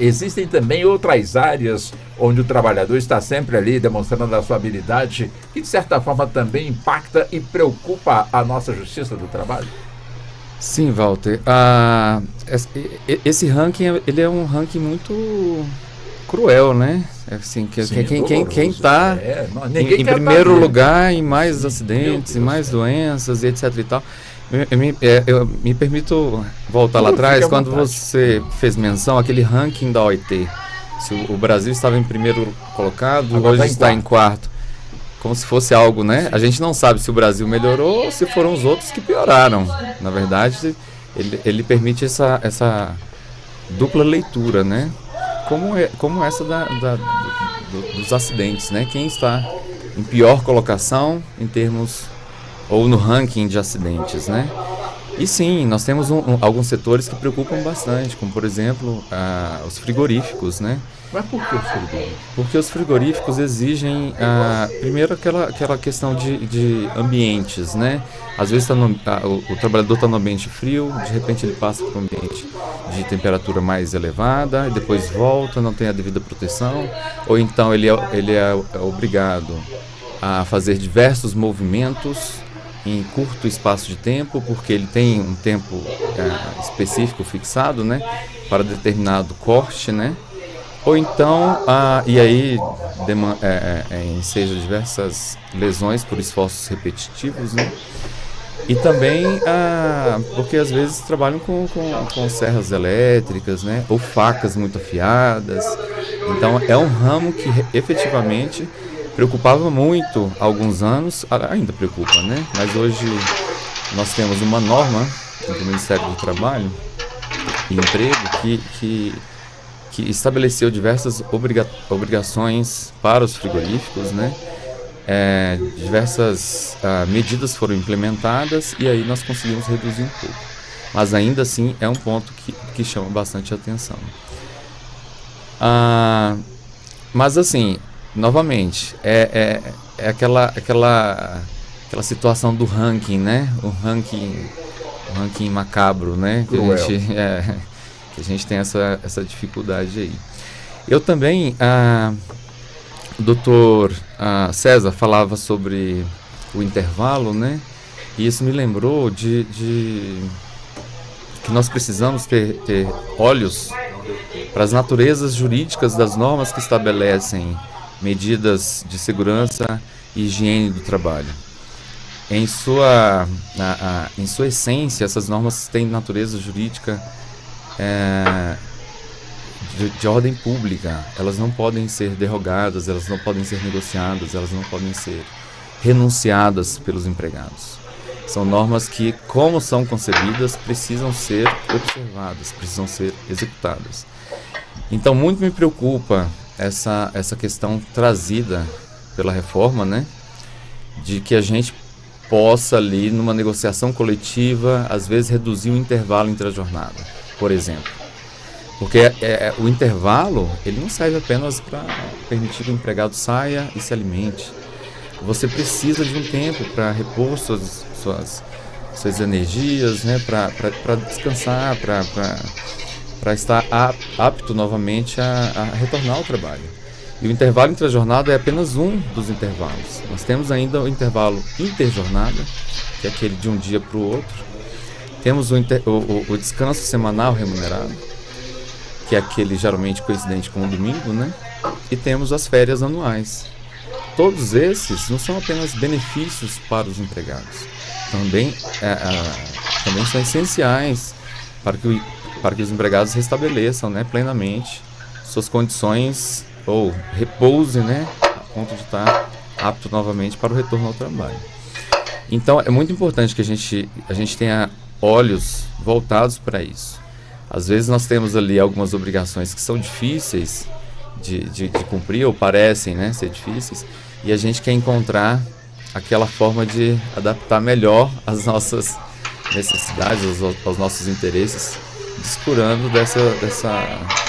existem também outras áreas onde o trabalhador está sempre ali demonstrando a sua habilidade, que de certa forma também impacta e preocupa a nossa justiça do trabalho? Sim, Walter. Esse ranking, ele é um ranking muito cruel, né? Assim, quem está em primeiro lugar em mais acidentes, em mais doenças, etc e tal. Eu me permito voltar lá atrás, quando você fez menção àquele ranking da OIT. Se o Brasil estava em primeiro colocado, agora hoje está em quarto. Como se fosse algo, né? A gente não sabe se o Brasil melhorou ou se foram os outros que pioraram. Na verdade, ele permite essa dupla leitura, né? Como essa dos acidentes, né? Quem está em pior colocação em termos, ou no ranking de acidentes, né? E sim, nós temos alguns setores que preocupam bastante, como por exemplo, os frigoríficos, né? Mas por que os frigoríficos? Porque os frigoríficos exigem, primeiro, aquela questão de ambientes, né? Às vezes o trabalhador está no ambiente frio, de repente ele passa para um ambiente de temperatura mais elevada, e depois volta, não tem a devida proteção, ou então ele é obrigado a fazer diversos movimentos em curto espaço de tempo, porque ele tem um tempo específico fixado, né? Para determinado corte, né? Ou então, e aí enseja diversas lesões por esforços repetitivos, né? E também porque às vezes trabalham com serras elétricas, né? Ou facas muito afiadas. Então é um ramo que efetivamente preocupava muito há alguns anos, ainda preocupa, né? Mas hoje nós temos uma norma do Ministério do Trabalho e Emprego que estabeleceu diversas obrigações para os frigoríficos, né? Diversas medidas foram implementadas e aí nós conseguimos reduzir um pouco. Mas ainda assim é um ponto que chama bastante atenção. Mas assim, novamente, é aquela situação do ranking, né? O ranking macabro, né? Que a gente tem essa dificuldade aí. Eu também, o doutor César falava sobre o intervalo, né? E isso me lembrou de que nós precisamos ter olhos para as naturezas jurídicas das normas que estabelecem medidas de segurança e higiene do trabalho. Em sua essência, essas normas têm natureza jurídica de ordem pública. Elas não podem ser derrogadas, elas não podem ser negociadas, elas não podem ser renunciadas pelos empregados. São normas que, como são concebidas, precisam ser observadas, precisam ser executadas. Então, muito me preocupa essa questão trazida pela reforma, né? De que a gente possa ali, numa negociação coletiva, às vezes reduzir o intervalo entre a jornada, por exemplo. Porque o intervalo, ele não serve apenas para permitir que o empregado saia e se alimente. Você precisa de um tempo para repor suas energias, né? Para descansar, para estar apto novamente a retornar ao trabalho. E o intervalo entre a jornada é apenas um dos intervalos. Nós temos ainda o intervalo interjornada, que é aquele de um dia para o outro. Temos o descanso semanal remunerado, que é aquele geralmente coincidente com o domingo, né? E temos as férias anuais. Todos esses não são apenas benefícios para os empregados, também são essenciais para que os empregados restabeleçam, né, plenamente suas condições ou repousem, né, a ponto de estar apto novamente para o retorno ao trabalho. Então é muito importante que a gente tenha olhos voltados para isso. Às vezes nós temos ali algumas obrigações que são difíceis de cumprir ou parecem, né, ser difíceis, e a gente quer encontrar aquela forma de adaptar melhor as nossas necessidades, aos nossos interesses, descurando dessa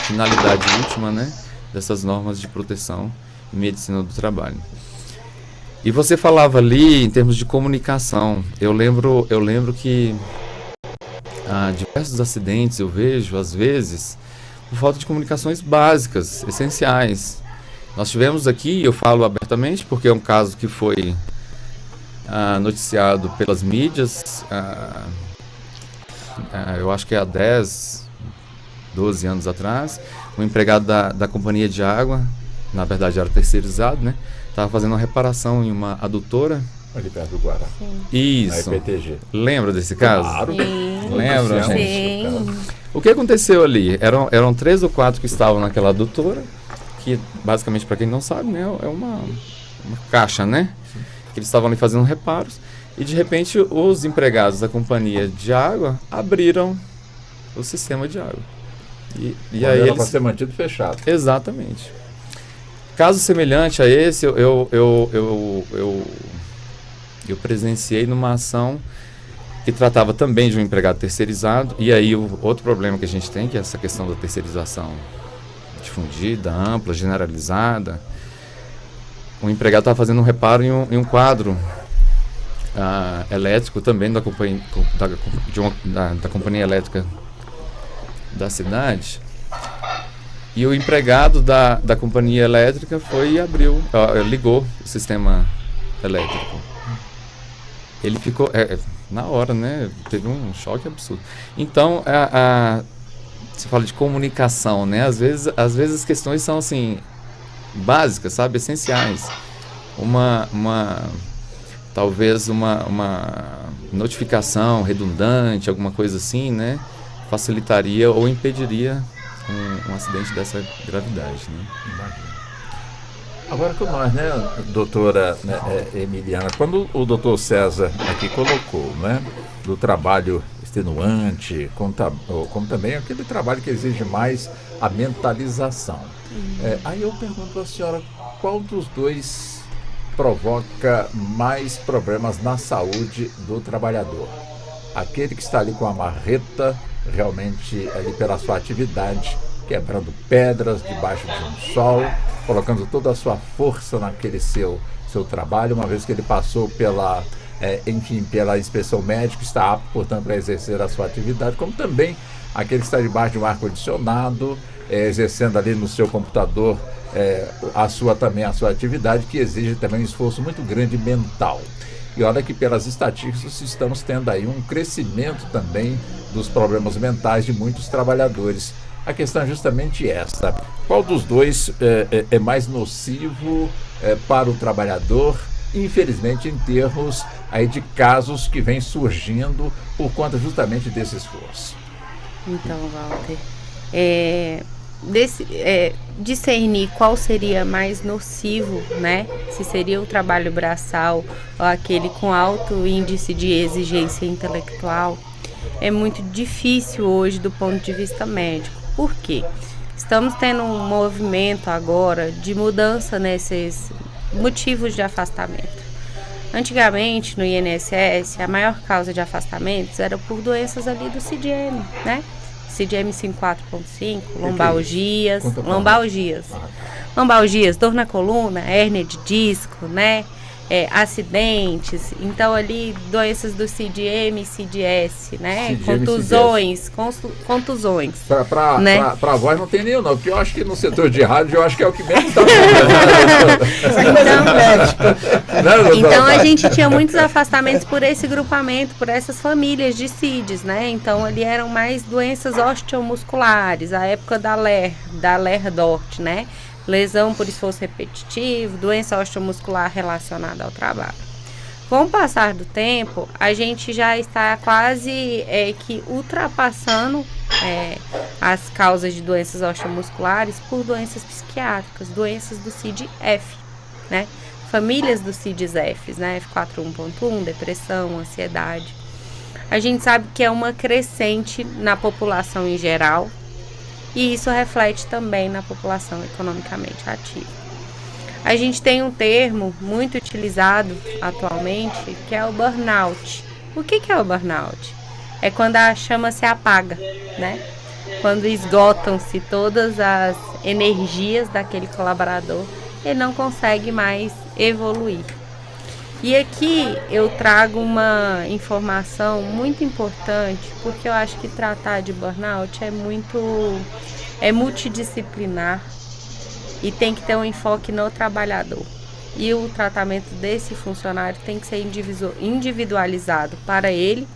finalidade última, né, dessas normas de proteção e medicina do trabalho. E você falava ali em termos de comunicação. Eu lembro que diversos acidentes eu vejo, às vezes, por falta de comunicações básicas, essenciais. Nós tivemos aqui, eu falo abertamente, porque é um caso que foi noticiado pelas mídias, eu acho que há 10, 12 anos atrás, um empregado da companhia de água, na verdade era terceirizado, né? Estava fazendo uma reparação em uma adutora. Ali perto do Guará. Sim. Isso. Na EPTG. Lembra desse caso? Claro. Sim. Lembra, gente? Sim. O que aconteceu ali? Eram 3 ou 4 que estavam naquela adutora, que basicamente, para quem não sabe, né, é uma caixa, né? Sim. Que eles estavam ali fazendo reparos e de repente os empregados da companhia de água abriram o sistema de água. E aí era para ser mantido fechado. Exatamente. Caso semelhante a esse, eu presenciei numa ação que tratava também de um empregado terceirizado. E aí o outro problema que a gente tem, que é essa questão da terceirização difundida, ampla, generalizada. O empregado estava fazendo um reparo em um quadro elétrico também da companhia elétrica da cidade. E o empregado da companhia elétrica foi e ligou o sistema elétrico. Ele ficou, na hora, né? Teve um choque absurdo. Então, você fala de comunicação, né? Às vezes as questões são, assim, básicas, sabe? Essenciais. Talvez uma notificação redundante, alguma coisa assim, né? Facilitaria ou impediria um acidente dessa gravidade, né? Imagina. Agora com nós, né, doutora Emiliana, quando o doutor César aqui colocou, né, do trabalho extenuante, como também aquele trabalho que exige mais a mentalização. Aí eu pergunto à senhora, qual dos dois provoca mais problemas na saúde do trabalhador? Aquele que está ali com a marreta, realmente ali pela sua atividade, quebrando pedras debaixo de um sol, colocando toda a sua força naquele seu trabalho, uma vez que ele passou pela inspeção médica, está apto, portanto, para exercer a sua atividade, como também aquele que está debaixo de um ar-condicionado, exercendo ali no seu computador a sua atividade, que exige também um esforço muito grande mental. E olha que pelas estatísticas estamos tendo aí um crescimento também dos problemas mentais de muitos trabalhadores. A questão é justamente essa: qual dos dois é mais nocivo para o trabalhador, infelizmente em termos aí de casos que vêm surgindo por conta justamente desse esforço? Então, Walter, discernir qual seria mais nocivo, né? Se seria o trabalho braçal ou aquele com alto índice de exigência intelectual, é muito difícil hoje do ponto de vista médico. Por quê? Estamos tendo um movimento agora de mudança nesses motivos de afastamento. Antigamente, no INSS, a maior causa de afastamentos era por doenças ali do CIDM, né? CIDM 5.4.5, lombalgias, dor na coluna, hérnia de disco, né? acidentes, então ali doenças do CID-M e CID-S, né? Contusões. Para voz não tem nenhum não, porque eu acho que no setor de rádio eu acho que é o que menos está. Então a gente tinha muitos afastamentos por esse grupamento, por essas famílias de CIDs, né? Então ali eram mais doenças osteomusculares, a época da LER-DORT, né? Lesão por esforço repetitivo, doença osteomuscular relacionada ao trabalho. Com o passar do tempo, a gente já está quase que ultrapassando as causas de doenças osteomusculares por doenças psiquiátricas, doenças do CID-F, né? Famílias dos CIDs-F, né? F4.1.1, depressão, ansiedade. A gente sabe que é uma crescente na população em geral, e isso reflete também na população economicamente ativa. A gente tem um termo muito utilizado atualmente, que é o burnout. O que é o burnout? É quando a chama se apaga, né? Quando esgotam-se todas as energias daquele colaborador, ele não consegue mais evoluir. E aqui eu trago uma informação muito importante, porque eu acho que tratar de burnout é multidisciplinar e tem que ter um enfoque no trabalhador. E o tratamento desse funcionário tem que ser individualizado para ele,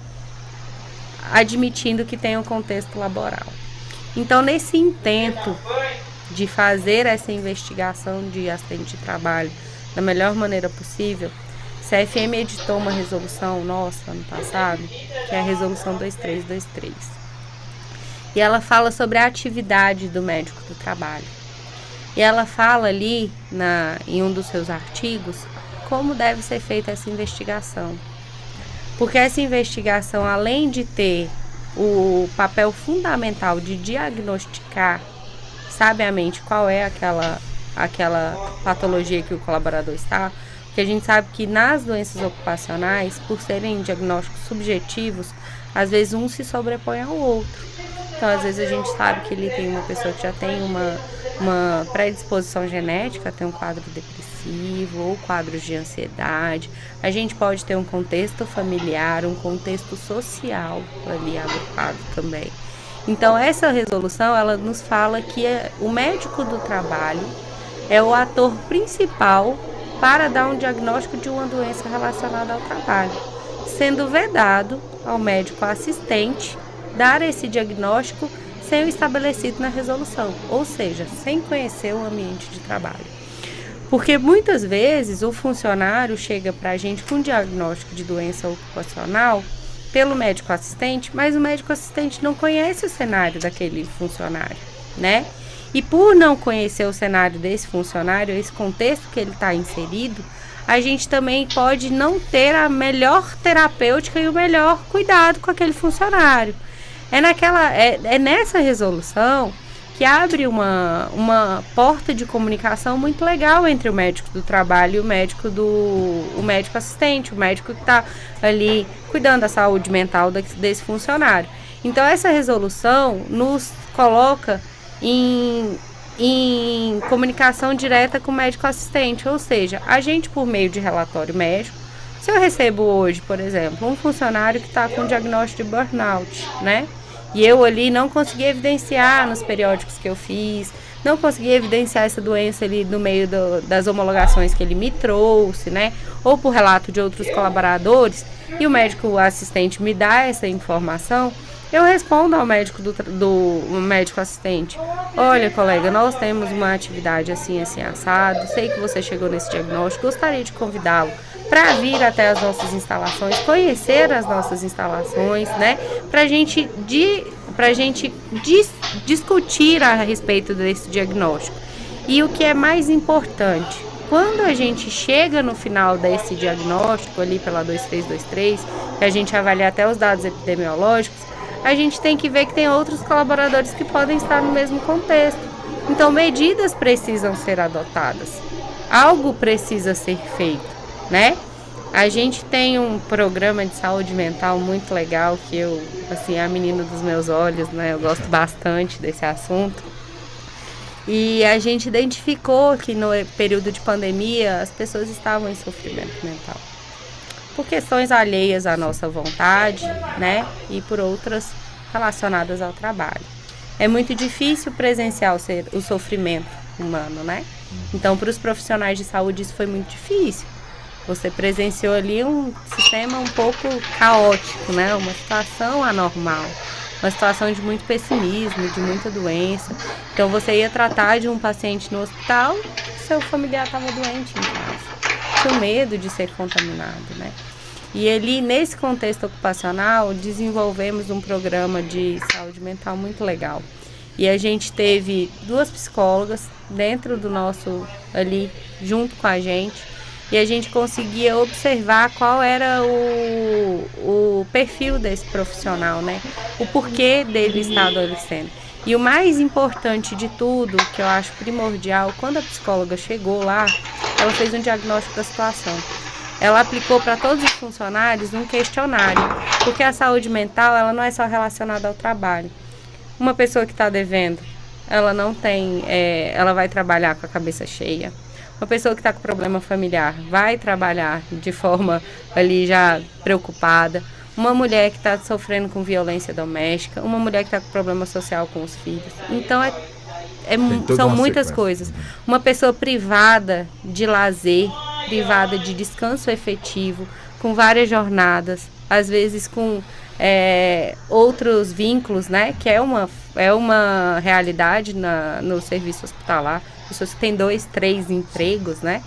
admitindo que tem um contexto laboral. Então, nesse intento de fazer essa investigação de acidente de trabalho da melhor maneira possível, a CFM editou uma resolução nossa ano passado, que é a resolução 2323. E ela fala sobre a atividade do médico do trabalho. E ela fala ali, em um dos seus artigos, como deve ser feita essa investigação. Porque essa investigação, além de ter o papel fundamental de diagnosticar sabiamente qual é aquela patologia que o colaborador está, porque a gente sabe que nas doenças ocupacionais, por serem diagnósticos subjetivos, às vezes um se sobrepõe ao outro. Então, às vezes a gente sabe que ele tem uma pessoa que já tem uma predisposição genética, tem um quadro depressivo ou quadros de ansiedade. A gente pode ter um contexto familiar, um contexto social ali agrupado também. Então, essa resolução, ela nos fala que o médico do trabalho é o ator principal para dar um diagnóstico de uma doença relacionada ao trabalho, sendo vedado ao médico assistente dar esse diagnóstico sem o estabelecido na resolução, ou seja, sem conhecer o ambiente de trabalho. Porque muitas vezes o funcionário chega para a gente com diagnóstico de doença ocupacional pelo médico assistente, mas o médico assistente não conhece o cenário daquele funcionário, né? E por não conhecer o cenário desse funcionário, esse contexto que ele está inserido, a gente também pode não ter a melhor terapêutica e o melhor cuidado com aquele funcionário. É nessa resolução que abre uma porta de comunicação muito legal entre o médico do trabalho e o médico assistente, o médico que está ali cuidando da saúde mental desse funcionário. Então, essa resolução nos coloca em comunicação direta com o médico assistente, ou seja, a gente, por meio de relatório médico, se eu recebo hoje, por exemplo, um funcionário que está com diagnóstico de burnout, né? E eu ali não consegui evidenciar nos periódicos que eu fiz, não consegui evidenciar essa doença ali no meio das homologações que ele me trouxe, né? Ou por relato de outros colaboradores, e o médico assistente me dá essa informação, eu respondo ao médico do médico assistente: olha, colega, nós temos uma atividade assim, assim, assado, sei que você chegou nesse diagnóstico, gostaria de convidá-lo para vir até as nossas instalações, conhecer as nossas instalações, né? Pra gente discutir a respeito desse diagnóstico. E o que é mais importante, quando a gente chega no final desse diagnóstico, ali pela 2323, que a gente avalia até os dados epidemiológicos, a gente tem que ver que tem outros colaboradores que podem estar no mesmo contexto. Então, medidas precisam ser adotadas. Algo precisa ser feito, né? A gente tem um programa de saúde mental muito legal, que eu, assim, é a menina dos meus olhos, né? Eu gosto bastante desse assunto. E a gente identificou que no período de pandemia as pessoas estavam em sofrimento mental. Por questões alheias à nossa vontade, né? E por outras relacionadas ao trabalho. É muito difícil presenciar o sofrimento humano, né? Então, para os profissionais de saúde isso foi muito difícil. Você presenciou ali um sistema um pouco caótico, né? Uma situação anormal. Uma situação de muito pessimismo, de muita doença. Então, você ia tratar de um paciente no hospital, seu familiar estava doente em casa. Tinha medo de ser contaminado, né? E ali, nesse contexto ocupacional, desenvolvemos um programa de saúde mental muito legal. E a gente teve 2 psicólogas dentro do nosso, ali, junto com a gente. E a gente conseguia observar qual era o perfil desse profissional, né? O porquê dele estar adoecendo. E o mais importante de tudo, que eu acho primordial, quando a psicóloga chegou lá, ela fez um diagnóstico da situação. Ela aplicou para todos os funcionários um questionário, porque a saúde mental ela não é só relacionada ao trabalho. Uma pessoa que está devendo, ela não tem, ela vai trabalhar com a cabeça cheia. Uma pessoa que está com problema familiar vai trabalhar de forma ali já preocupada. Uma mulher que está sofrendo com violência doméstica, uma mulher que está com problema social com os filhos. Então são muitas coisas. Uma pessoa privada de lazer, privada de descanso efetivo, com várias jornadas, às vezes com outros vínculos, né? Que é uma realidade no serviço hospitalar. Pessoas que têm 2, 3 empregos, né?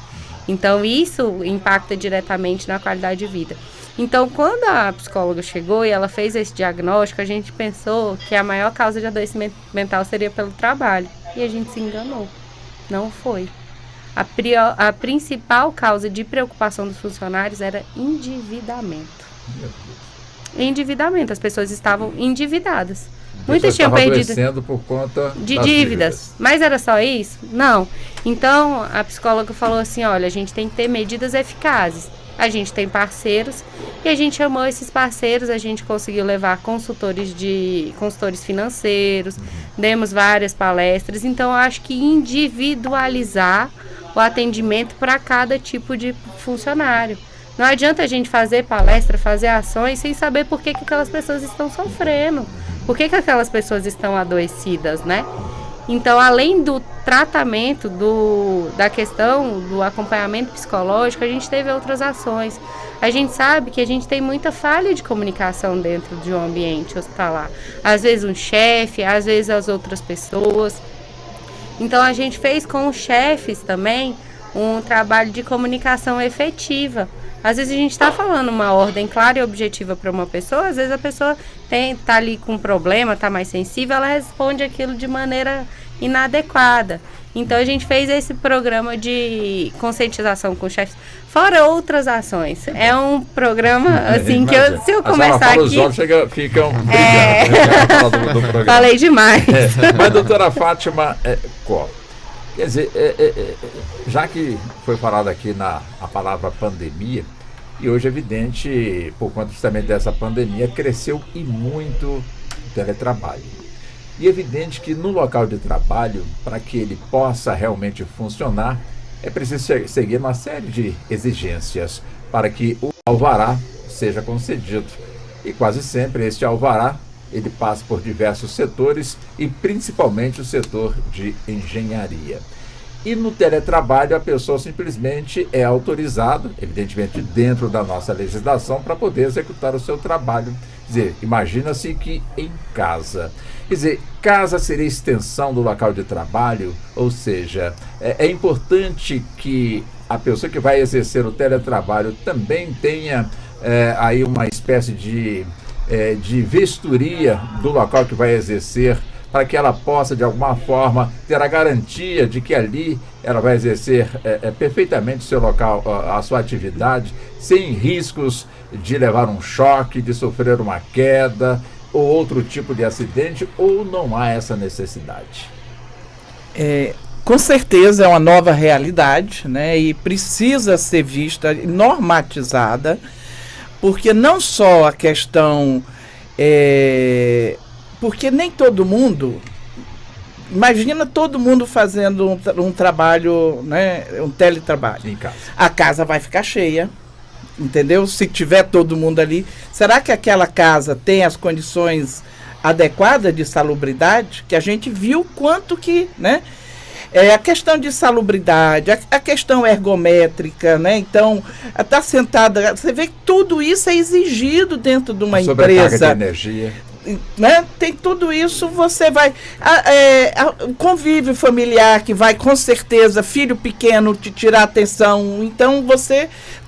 Então, isso impacta diretamente na qualidade de vida. Então, quando a psicóloga chegou e ela fez esse diagnóstico, a gente pensou que a maior causa de adoecimento mental seria pelo trabalho. E a gente se enganou. Não foi. A principal causa de preocupação dos funcionários era endividamento. Endividamento. As pessoas estavam endividadas. Muitas tinham perdido por conta de dívidas. Mas era só isso? Não. Então, a psicóloga falou assim, olha, a gente tem que ter medidas eficazes. A gente tem parceiros e a gente chamou esses parceiros, a gente conseguiu levar consultores financeiros, demos várias palestras. Então, eu acho que individualizar o atendimento para cada tipo de funcionário. Não adianta a gente fazer palestra, fazer ações sem saber por que aquelas pessoas estão sofrendo. Por que aquelas pessoas estão adoecidas, né? Então, além do tratamento, da questão do acompanhamento psicológico, a gente teve outras ações. A gente sabe que a gente tem muita falha de comunicação dentro de um ambiente hospitalar. Às vezes um chefe, às vezes as outras pessoas. Então, a gente fez com os chefes também um trabalho de comunicação efetiva. Às vezes a gente está falando uma ordem clara e objetiva para uma pessoa, às vezes a pessoa está ali com um problema, está mais sensível, ela responde aquilo de maneira inadequada. Então a gente fez esse programa de conscientização com chefes, fora outras ações. É um programa assim que se eu começar aqui... Os jovens ficam brigando. Falei demais. Mas doutora Fátima, quer dizer, já que foi falado aqui a palavra pandemia, e hoje é evidente, por conta justamente dessa pandemia, cresceu e muito o teletrabalho. E é evidente que no local de trabalho, para que ele possa realmente funcionar, é preciso seguir uma série de exigências para que o alvará seja concedido. E quase sempre este alvará, ele passa por diversos setores e principalmente o setor de engenharia. E no teletrabalho a pessoa simplesmente é autorizada, evidentemente dentro da nossa legislação, para poder executar o seu trabalho. Quer dizer, imagina-se que em casa. Quer dizer, casa seria extensão do local de trabalho, ou seja, é importante que a pessoa que vai exercer o teletrabalho também tenha aí uma espécie de vistoria do local que vai exercer, para que ela possa, de alguma forma, ter a garantia de que ali ela vai exercer perfeitamente o seu local, a sua atividade, sem riscos de levar um choque, de sofrer uma queda ou outro tipo de acidente, ou não há essa necessidade? Com certeza é uma nova realidade, né? E precisa ser vista, normatizada, porque não só a questão... porque nem todo mundo imagina todo mundo fazendo um trabalho, né, um teletrabalho. Em casa. A casa vai ficar cheia, entendeu? Se tiver todo mundo ali, será que aquela casa tem as condições adequadas de salubridade? Que a gente viu quanto que, né? A questão de salubridade, a questão ergométrica, né? Então, tá sentada, você vê que tudo isso é exigido dentro de uma empresa. De energia. Né? Tem tudo isso, você vai... convívio familiar que vai, com certeza, filho pequeno te tirar atenção. Então,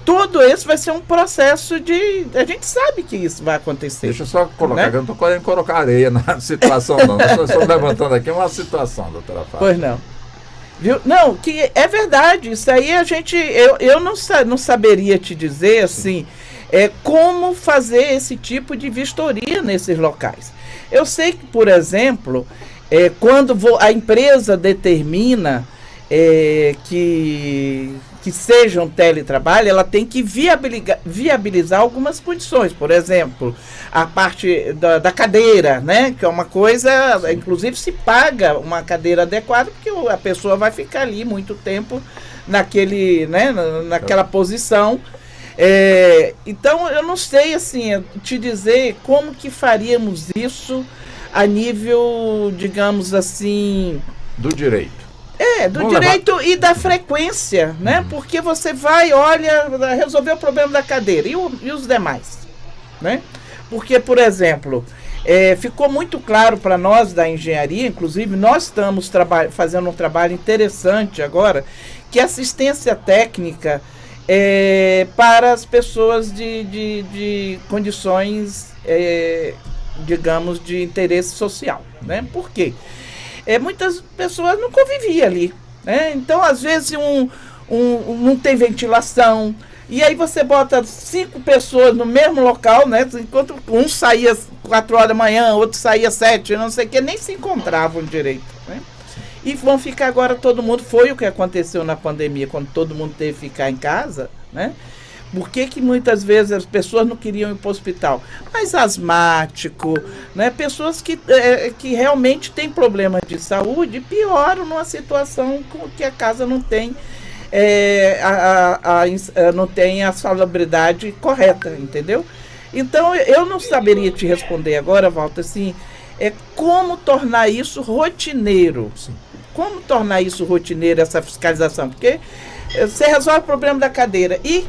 tudo isso vai ser um processo de... A gente sabe que isso vai acontecer. Deixa eu só colocar, né? eu não estou querendo colocar areia na situação, não. Eu estou levantando aqui uma situação, doutora Fátima. Pois não. Viu? Não, que é verdade. Isso aí eu não saberia te dizer assim, como fazer esse tipo de vistoria nesses locais. Eu sei que, por exemplo, quando a empresa determina que seja um teletrabalho, ela tem que viabilizar algumas condições. Por exemplo, a parte da cadeira, né? Que é uma coisa, inclusive se paga uma cadeira adequada, porque a pessoa vai ficar ali muito tempo naquela posição. Então, eu não sei assim, te dizer como que faríamos isso a nível, digamos assim... Do direito. Do direito e da frequência, né? Porque você vai, olha, resolver o problema da cadeira e os demais, né? Porque, por exemplo, ficou muito claro para nós da engenharia, inclusive nós estamos fazendo um trabalho interessante agora, que assistência técnica para as pessoas de condições, digamos, de interesse social, né? Por quê? Muitas pessoas não conviviam ali, né? Então, às vezes, não tem ventilação, e aí você bota 5 pessoas no mesmo local, né? Enquanto um saía 4 horas da manhã, outro saía 7, não sei o que, nem se encontravam direito, né? E vão ficar agora todo mundo, foi o que aconteceu na pandemia, quando todo mundo teve que ficar em casa, né? Por que muitas vezes as pessoas não queriam ir para o hospital? Mas asmático, né? Pessoas que realmente têm problemas de saúde pioram numa situação que a casa não tem, não tem a salubridade correta, entendeu? Então, eu não saberia te responder agora, Walter, assim, como tornar isso rotineiro. Como tornar isso rotineiro, essa fiscalização? Porque você resolve o problema da cadeira e...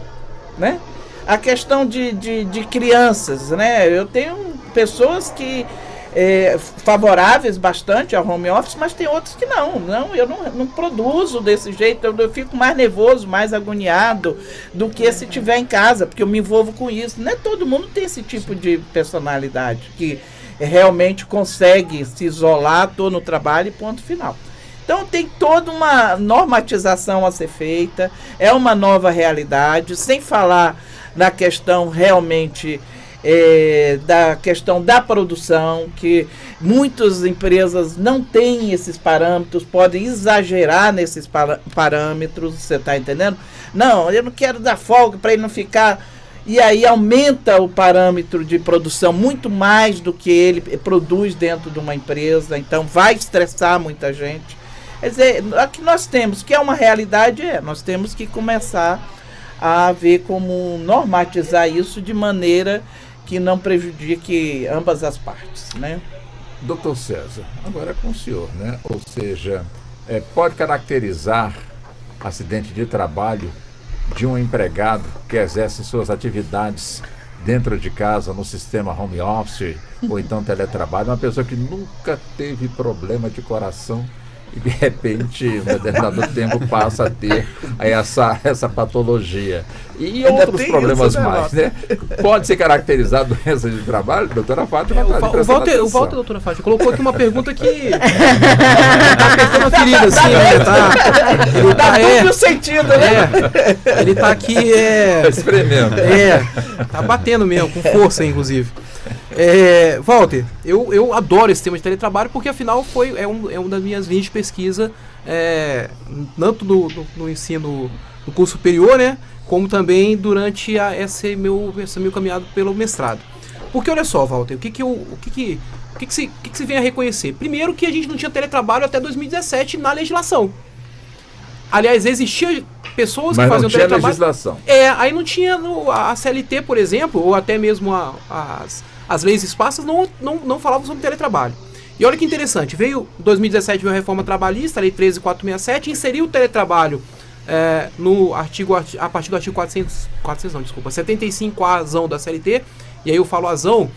né? A questão de crianças, né? Eu tenho pessoas que favoráveis bastante ao home office, mas tem outros que não, eu não produzo desse jeito, eu fico mais nervoso, mais agoniado do que se tiver em casa, porque eu me envolvo com isso. Não é todo mundo tem esse tipo de personalidade que realmente consegue se isolar, estou no trabalho e ponto final. Então tem toda uma normatização a ser feita, é uma nova realidade, sem falar na questão realmente da questão da produção, que muitas empresas não têm esses parâmetros, podem exagerar nesses parâmetros, você está entendendo? Não, eu não quero dar folga para ele não ficar... E aí aumenta o parâmetro de produção muito mais do que ele produz dentro de uma empresa, então vai estressar muita gente. Quer dizer, o que nós temos, que é uma realidade, nós temos que começar a ver como normatizar isso de maneira que não prejudique ambas as partes, né? Doutor César, agora é com o senhor, né? Ou seja, pode caracterizar acidente de trabalho de um empregado que exerce suas atividades dentro de casa, no sistema home office ou então teletrabalho, uma pessoa que nunca teve problema de coração e de repente, em um determinado tempo, passa a ter essa patologia. E outros problemas mais, né? Pode ser caracterizado doença de trabalho? Doutora Fátima está o Walter, doutora Fátima, colocou aqui uma pergunta que tá apertando a ferida, assim, ele tá duplo sentido, né? Ele tá aqui, espremendo. Tá batendo mesmo, com força, inclusive. Walter, eu adoro esse tema de teletrabalho porque afinal é uma das minhas linhas de pesquisa, tanto no ensino do curso superior, né, como também durante esse meu caminhado pelo mestrado. Porque olha só, Walter, O que se vem a reconhecer? Primeiro que a gente não tinha teletrabalho até 2017 na legislação. Aliás, existia pessoas que faziam teletrabalho. Mas não tinha legislação. Aí não tinha a CLT, por exemplo, ou até mesmo as leis esparsas não falavam sobre teletrabalho. E olha que interessante, em 2017 veio a reforma trabalhista, a lei 13.467, inseriu o teletrabalho no artigo, a partir do artigo 75A da CLT, e aí eu falo azão,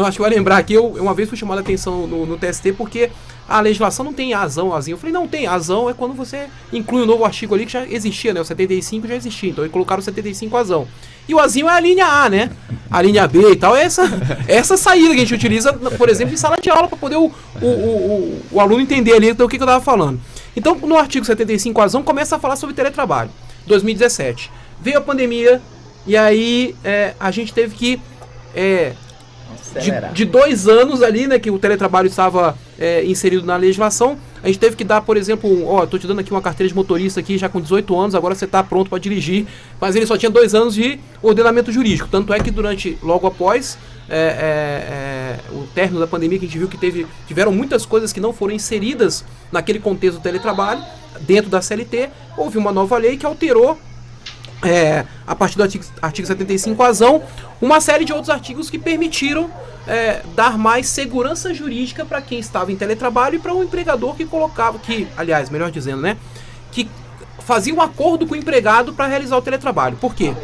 acho que vai lembrar aqui, eu uma vez fui chamado a atenção no TST porque a legislação não tem azão, azinho. Eu falei, não tem, azão é quando você inclui um novo artigo ali que já existia, né? O 75 já existia, então eles colocaram o 75 azão. E o azinho é a linha A, né? A linha B e tal, é essa saída que a gente utiliza, por exemplo, em sala de aula, para poder o aluno entender ali do que eu estava falando. Então, no artigo 75 azão, começa a falar sobre teletrabalho. 2017. Veio a pandemia, e aí a gente teve que... De 2 anos ali, né, que o teletrabalho estava inserido na legislação, a gente teve que dar, por exemplo, tô te dando aqui uma carteira de motorista aqui já com 18 anos, agora você está pronto para dirigir, mas ele só tinha 2 anos de ordenamento jurídico, tanto é que logo após o término da pandemia, que a gente viu que tiveram muitas coisas que não foram inseridas naquele contexto do teletrabalho, dentro da CLT, houve uma nova lei que alterou a partir do artigo 75 azão, uma série de outros artigos que permitiram dar mais segurança jurídica para quem estava em teletrabalho e para um empregador que aliás, melhor dizendo, né, que fazia um acordo com o empregado para realizar o teletrabalho. Por quê?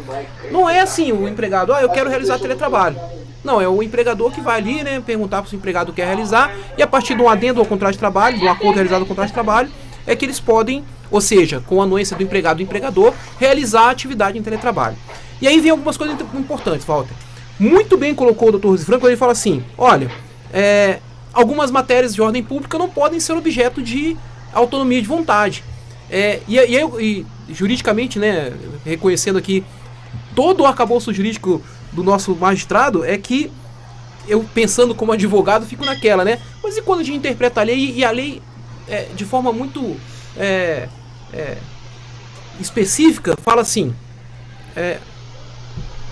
Não é assim, o empregado, eu quero realizar teletrabalho. Não, é o empregador que vai ali, né, perguntar para o empregado quer realizar, e a partir de um adendo ao contrato de trabalho, de um acordo realizado ao contrato de trabalho, é que eles podem, ou seja, com a anuência do empregado e do empregador, realizar a atividade em teletrabalho. E aí vem algumas coisas importantes, Walter. Muito bem colocou o Dr. Rosifran quando ele fala assim, olha, algumas matérias de ordem pública não podem ser objeto de autonomia de vontade. E juridicamente, né, reconhecendo aqui todo o arcabouço jurídico do nosso magistrado, é que eu, pensando como advogado, fico naquela, né? Mas e quando a gente interpreta a lei, e a lei de forma muito específica, fala assim,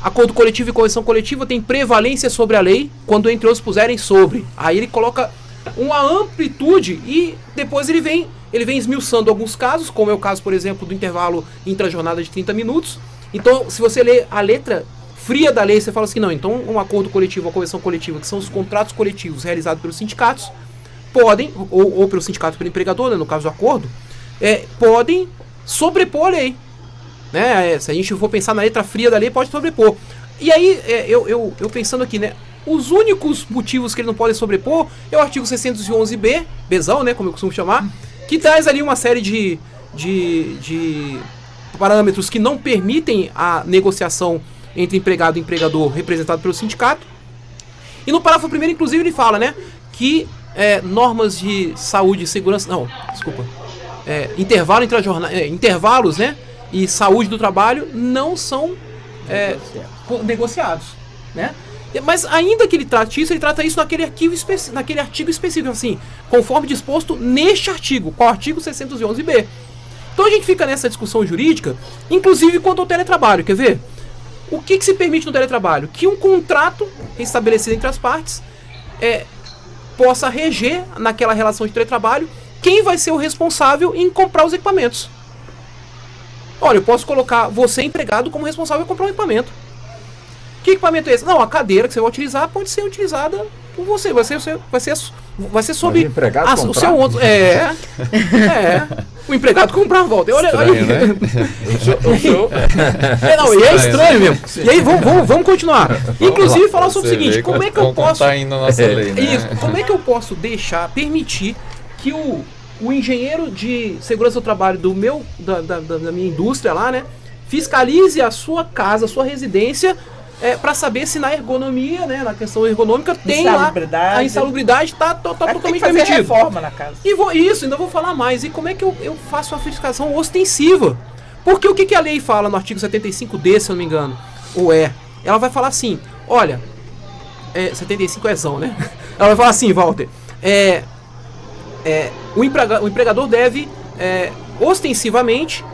acordo coletivo e convenção coletiva tem prevalência sobre a lei, quando entre outros puserem sobre. Aí ele coloca uma amplitude e depois ele vem esmiuçando alguns casos, como é o caso, por exemplo, do intervalo intrajornada de 30 minutos. Então, se você lê a letra fria da lei, você fala assim, não, então um acordo coletivo, uma convenção coletiva, que são os contratos coletivos realizados pelos sindicatos, podem, ou pelo sindicato pelo empregador, né, no caso do acordo, podem sobrepor a lei. Né? Se a gente for pensar na letra fria da lei, pode sobrepor. E aí, eu pensando aqui, né, os únicos motivos que ele não pode sobrepor é o artigo 611B, Bzão, né, como eu costumo chamar, que traz ali uma série de parâmetros que não permitem a negociação entre empregado e empregador representado pelo sindicato. E no parágrafo primeiro, inclusive, ele fala, né, que normas de saúde e segurança... Não, desculpa. Intervalos, né, e saúde do trabalho não são negociados, né? Mas ainda que ele trate isso, ele trata isso naquele artigo específico, assim, conforme disposto neste artigo, qual artigo 611B. Então a gente fica nessa discussão jurídica, inclusive quanto ao teletrabalho, quer ver? O que se permite no teletrabalho? Que um contrato estabelecido entre as partes possa reger naquela relação de teletrabalho quem vai ser o responsável em comprar os equipamentos. Olha, eu posso colocar você, empregado, como responsável em comprar um equipamento. Que equipamento é esse? Não, a cadeira que você vai utilizar pode ser utilizada por você. Vai ser sob o seu outro. O empregado comprar a volta. Olha aí. Né? E é estranho mesmo. E aí, vamos continuar. Inclusive, falar sobre o seguinte: como é que eu posso. Como é que eu posso permitir que o engenheiro de segurança do trabalho da minha indústria lá, né, fiscalize a sua casa, a sua residência, para saber se na ergonomia, né, na questão ergonômica, tem lá a insalubridade está totalmente permitida. Reforma na casa. Ainda vou falar mais. E como é que eu faço a fiscalização ostensiva? Porque o que a lei fala no artigo 75D, se eu não me engano, ela vai falar assim, olha, 75 zão, né? Ela vai falar assim, Walter, o empregador deve ostensivamente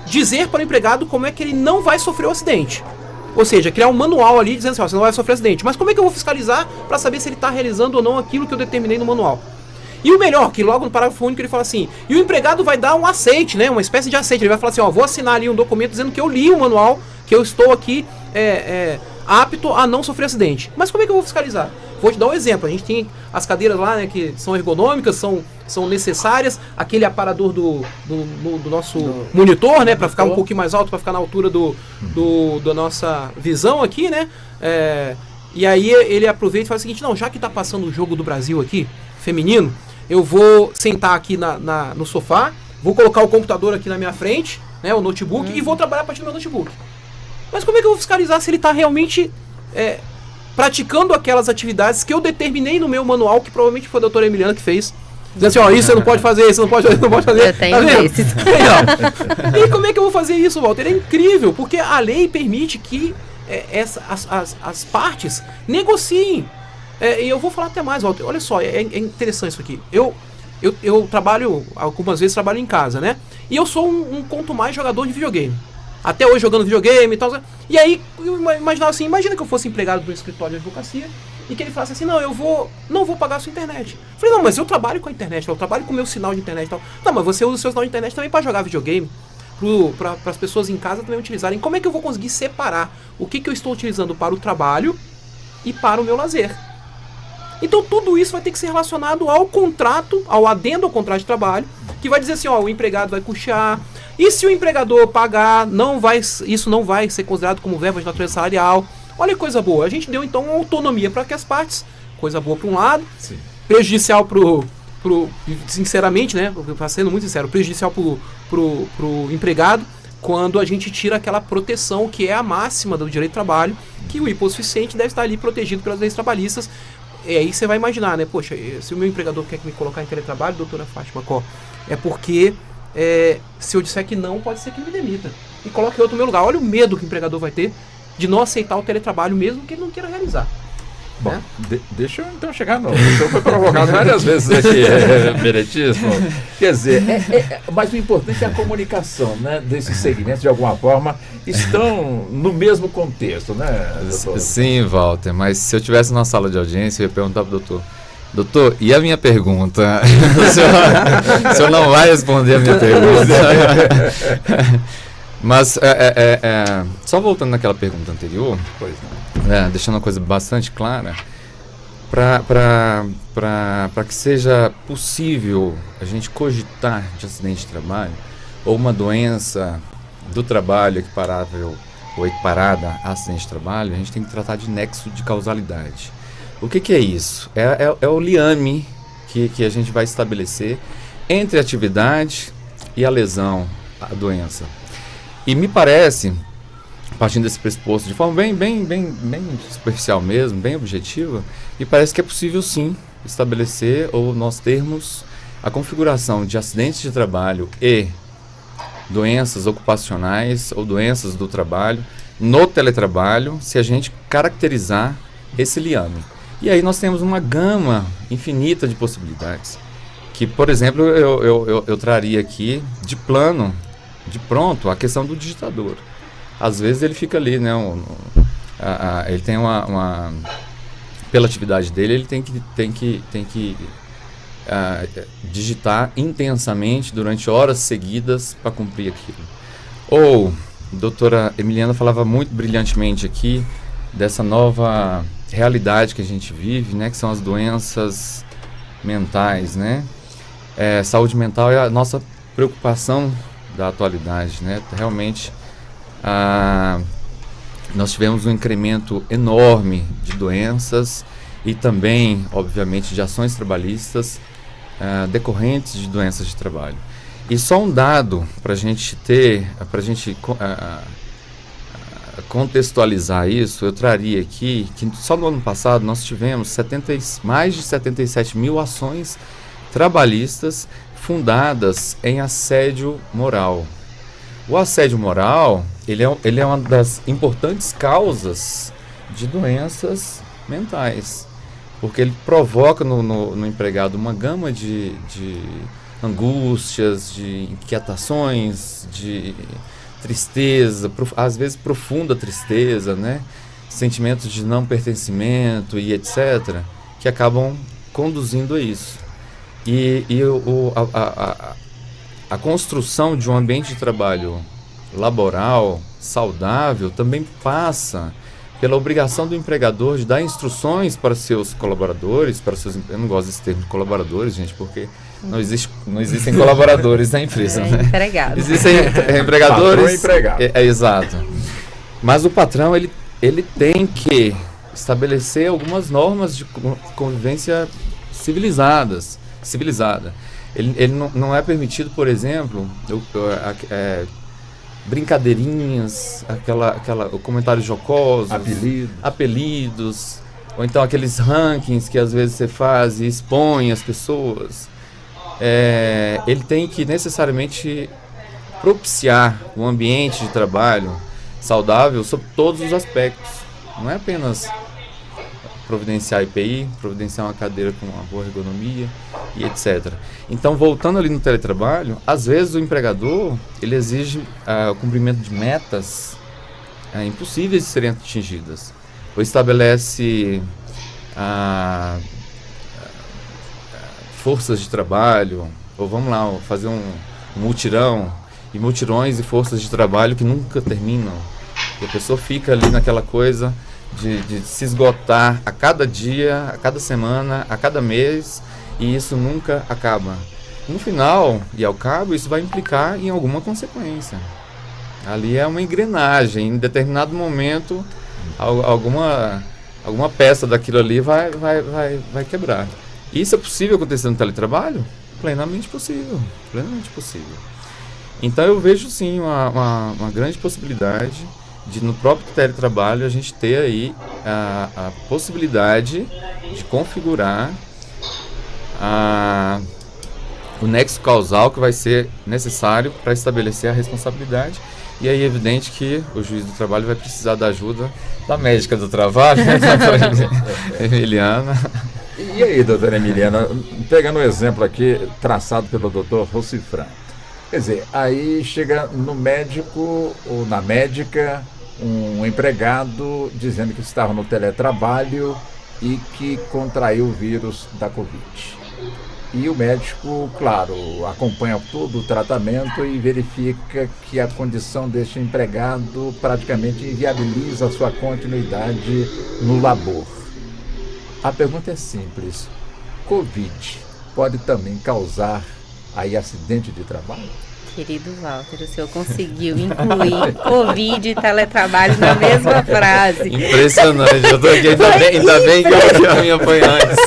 dizer para o empregado como é que ele não vai sofrer o acidente. Ou seja, criar um manual ali dizendo assim, ó, você não vai sofrer acidente. Mas como é que eu vou fiscalizar para saber se ele está realizando ou não aquilo que eu determinei no manual? E o melhor, que logo no parágrafo único ele fala assim, e o empregado vai dar um aceite, né, uma espécie de aceite. Ele vai falar assim, ó, vou assinar ali um documento dizendo que eu li o manual, que eu estou aqui apto a não sofrer acidente. Mas como é que eu vou fiscalizar? Vou te dar um exemplo. A gente tem as cadeiras lá, né, que são ergonômicas, são necessárias. Aquele aparador do nosso monitor, né, para ficar um pouquinho mais alto, para ficar na altura da nossa visão aqui, né. E aí ele aproveita e fala o seguinte, não, já que está passando o jogo do Brasil aqui, feminino, eu vou sentar aqui no sofá, vou colocar o computador aqui na minha frente, né, o notebook, e vou trabalhar a partir do meu notebook. Mas como é que eu vou fiscalizar se ele está realmente praticando aquelas atividades que eu determinei no meu manual, que provavelmente foi a doutora Emiliana que fez? Dizendo assim, ó, isso você não pode fazer, isso você não pode fazer, não pode fazer. Eu tenho desses. E como é que eu vou fazer isso, Walter? É incrível, porque a lei permite que as partes negociem. E eu vou falar até mais, Walter. Olha só, é interessante isso aqui. Eu trabalho, algumas vezes trabalho em casa, né? E eu sou quanto mais jogador de videogame. Até hoje jogando videogame e tal. E aí, eu imaginava assim, imagina que eu fosse empregado do escritório de advocacia e que ele falasse assim, não, não vou pagar a sua internet. Eu falei, não, mas eu trabalho com a internet, eu trabalho com o meu sinal de internet e tal. Não, mas você usa o seu sinal de internet também para jogar videogame, para as pessoas em casa também utilizarem. Como é que eu vou conseguir separar o que eu estou utilizando para o trabalho e para o meu lazer? Então tudo isso vai ter que ser relacionado ao contrato, ao adendo ao contrato de trabalho, que vai dizer assim, ó, o empregado vai custear, e se o empregador pagar, isso não vai ser considerado como verba de natureza salarial. Olha que coisa boa, a gente deu então uma autonomia para que as partes, coisa boa para um lado, sim, prejudicial sinceramente, né, sendo muito sincero, prejudicial pro empregado, quando a gente tira aquela proteção que é a máxima do direito do trabalho, que o hipossuficiente deve estar ali protegido pelas leis trabalhistas. E aí você vai imaginar, né? Poxa, se o meu empregador quer me colocar em teletrabalho, doutora Fátima Có, é porque se eu disser que não, pode ser que ele me demita e coloque outro no meu lugar. Olha o medo que o empregador vai ter de não aceitar o teletrabalho mesmo que ele não queira realizar. Bom, deixa eu então chegar no... O senhor foi provocado várias vezes aqui, meretismo. Quer dizer, mas o importante é a comunicação, né? Desses segmentos, de alguma forma, estão no mesmo contexto, né, doutor? Sim, Walter, mas se eu estivesse na sala de audiência, eu ia perguntar para o doutor, doutor, e a minha pergunta? O senhor não vai responder a minha pergunta. Mas, só voltando naquela pergunta anterior, pois não. Deixando uma coisa bastante clara, para que seja possível a gente cogitar de acidente de trabalho ou uma doença do trabalho equiparável ou equiparada a acidente de trabalho, a gente tem que tratar de nexo de causalidade. O que é isso? É o liame que a gente vai estabelecer entre a atividade e a lesão, a doença. E me parece, partindo desse pressuposto de forma bem superficial mesmo, bem objetiva, me parece que é possível sim estabelecer ou nós termos a configuração de acidentes de trabalho e doenças ocupacionais ou doenças do trabalho no teletrabalho, se a gente caracterizar esse liame. E aí nós temos uma gama infinita de possibilidades, que, por exemplo, eu traria aqui de pronto, a questão do digitador. Às vezes ele fica ali, né? Ele tem pela atividade dele, ele tem que digitar intensamente durante horas seguidas para cumprir aquilo. Ou, a doutora Emiliana falava muito brilhantemente aqui dessa nova realidade que a gente vive, né? Que são as doenças mentais, né? Saúde mental é a nossa preocupação da atualidade, né? Realmente nós tivemos um incremento enorme de doenças e também, obviamente, de ações trabalhistas decorrentes de doenças de trabalho. E só um dado para a gente contextualizar isso, eu traria aqui que só no ano passado nós tivemos mais de 77 mil ações trabalhistas fundadas em assédio moral. O assédio moral, ele é uma das importantes causas de doenças mentais, porque ele provoca no empregado uma gama de angústias, de inquietações, de tristeza, às vezes profunda tristeza, né? Sentimentos de não pertencimento e etc., que acabam conduzindo a isso. E a construção de um ambiente de trabalho laboral, saudável, também passa pela obrigação do empregador de dar instruções para seus colaboradores, eu não gosto desse termo de colaboradores, gente, porque não existem colaboradores na empresa, né? Empregado. Existem empregadores. Patrão e empregado. Exato. Mas o patrão, ele tem que estabelecer algumas normas de convivência civilizada. Ele não é permitido, por exemplo, brincadeirinhas, o comentário jocoso, apelidos, ou então aqueles rankings que às vezes você faz e expõe as pessoas. Ele tem que necessariamente propiciar um ambiente de trabalho saudável sob todos os aspectos. Não é apenas providenciar IPI, providenciar uma cadeira com uma boa ergonomia e etc. Então, voltando ali no teletrabalho, às vezes o empregador ele exige o cumprimento de metas impossíveis de serem atingidas, ou estabelece forças de trabalho, ou vamos lá, fazer um mutirão, e mutirões e forças de trabalho que nunca terminam. E a pessoa fica ali naquela coisa de se esgotar a cada dia, a cada semana, a cada mês, e isso nunca acaba. No final e ao cabo, isso vai implicar em alguma consequência. Ali é uma engrenagem, em determinado momento, alguma peça daquilo ali vai quebrar. Isso é possível acontecer no teletrabalho? Plenamente possível, plenamente possível. Então eu vejo sim uma grande possibilidade de no próprio teletrabalho a gente ter aí a possibilidade de configurar o nexo causal que vai ser necessário para estabelecer a responsabilidade. E aí é evidente que o juiz do trabalho vai precisar da ajuda da médica do trabalho, né, doutora Emiliana. E aí, doutora Emiliana, pegando o exemplo aqui traçado pelo doutor Rossifran, quer dizer, aí chega no médico ou na médica um empregado dizendo que estava no teletrabalho e que contraiu o vírus da Covid. E o médico, claro, acompanha todo o tratamento e verifica que a condição deste empregado praticamente inviabiliza a sua continuidade no labor. A pergunta é simples: Covid pode também causar aí acidente de trabalho? Querido Walter, o senhor conseguiu incluir Covid e teletrabalho na mesma frase. Impressionante, eu tô aqui, ainda bem que eu me apanhei antes.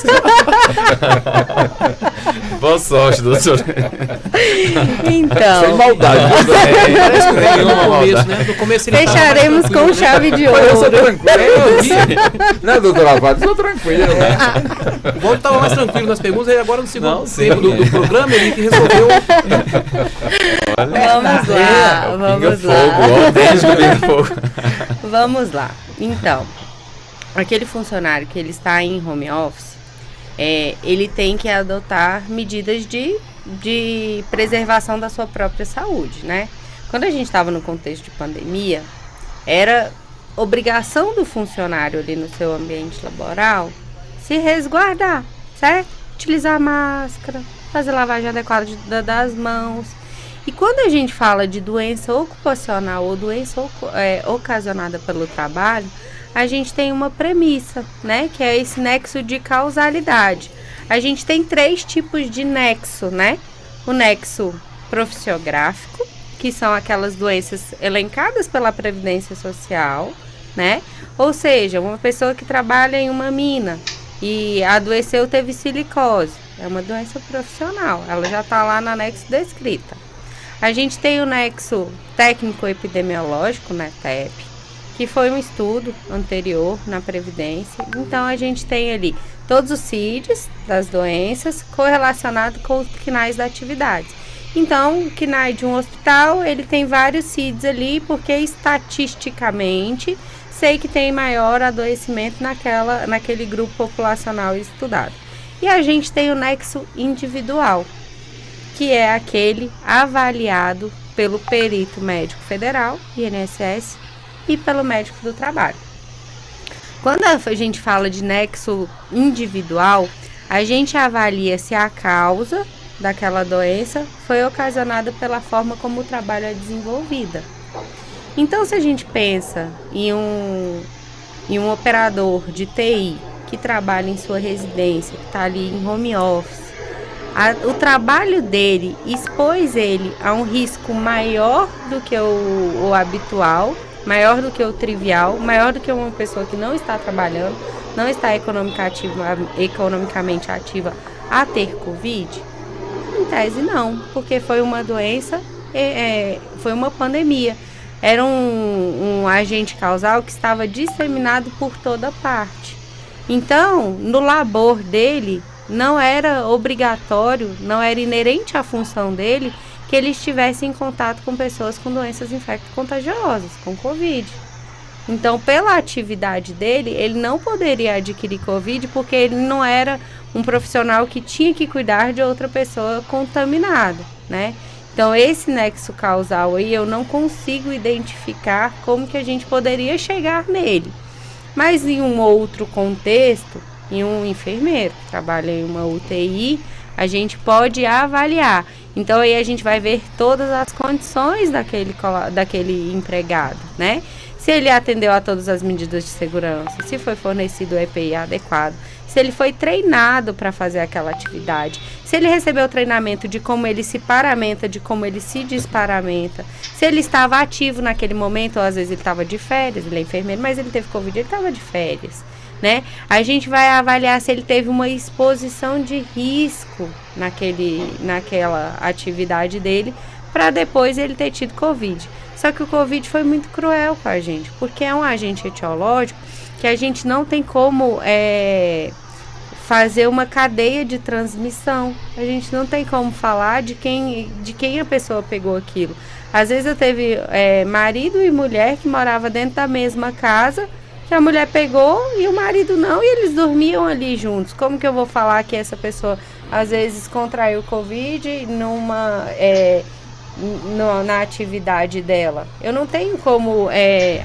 Boa sorte, doutor. Então. Sem maldade. No começo ele fecharemos com chave de ouro. Eu sou tranquilo. Não, doutor Lavado, sou tranquilo. O Walter estava mais tranquilo nas perguntas, e agora no segundo tempo do programa ele que resolveu. Vamos lá. Então, aquele funcionário que ele está em home office, ele tem que adotar medidas de preservação da sua própria saúde, né? Quando a gente estava no contexto de pandemia, era obrigação do funcionário ali no seu ambiente laboral se resguardar, certo? Utilizar máscara, fazer lavagem adequada das mãos. E quando a gente fala de doença ocupacional ou doença ocasionada pelo trabalho, a gente tem uma premissa, né? Que é esse nexo de causalidade. A gente tem 3 tipos de nexo, né? O nexo profissiográfico, que são aquelas doenças elencadas pela Previdência Social, né? Ou seja, uma pessoa que trabalha em uma mina e adoeceu, teve silicose. É uma doença profissional, ela já está lá no anexo descrita. A gente tem o nexo técnico-epidemiológico, né, TEP, que foi um estudo anterior na Previdência. Então, a gente tem ali todos os CIDs das doenças correlacionados com os KNAIs da atividade. Então, o KNAI de um hospital, ele tem vários CIDs ali, porque estatisticamente sei que tem maior adoecimento naquele grupo populacional estudado. E a gente tem o nexo individual, que é aquele avaliado pelo perito médico federal, INSS, e pelo médico do trabalho. Quando a gente fala de nexo individual, a gente avalia se a causa daquela doença foi ocasionada pela forma como o trabalho é desenvolvida. Então, se a gente pensa em um operador de TI que trabalha em sua residência, que está ali em home office, o trabalho dele expôs ele a um risco maior do que o habitual, maior do que o trivial, maior do que uma pessoa que não está trabalhando, não está economicamente ativa a ter Covid? Em tese não, porque foi uma doença, foi uma pandemia. Era um agente causal que estava disseminado por toda parte. Então, no labor dele, não era obrigatório, não era inerente à função dele que ele estivesse em contato com pessoas com doenças infecto-contagiosas, com Covid. Então, pela atividade dele, ele não poderia adquirir Covid porque ele não era um profissional que tinha que cuidar de outra pessoa contaminada, né? Então, esse nexo causal aí eu não consigo identificar como que a gente poderia chegar nele. Mas em um outro contexto, em um enfermeiro que trabalha em uma UTI, a gente pode avaliar. Então, aí a gente vai ver todas as condições daquele empregado, né? Se ele atendeu a todas as medidas de segurança, se foi fornecido o EPI adequado, se ele foi treinado para fazer aquela atividade, se ele recebeu treinamento de como ele se paramenta, de como ele se desparamenta, se ele estava ativo naquele momento, ou às vezes ele estava de férias, ele é enfermeiro, mas ele teve Covid, ele estava de férias, né? A gente vai avaliar se ele teve uma exposição de risco naquela atividade dele, para depois ele ter tido Covid. Só que o Covid foi muito cruel com a gente, porque é um agente etiológico que a gente não tem como fazer uma cadeia de transmissão. A gente não tem como falar de quem a pessoa pegou aquilo. Às vezes eu teve marido e mulher que moravam dentro da mesma casa, que a mulher pegou e o marido não, e eles dormiam ali juntos. Como que eu vou falar que essa pessoa às vezes contraiu Covid na atividade dela? Eu não tenho como,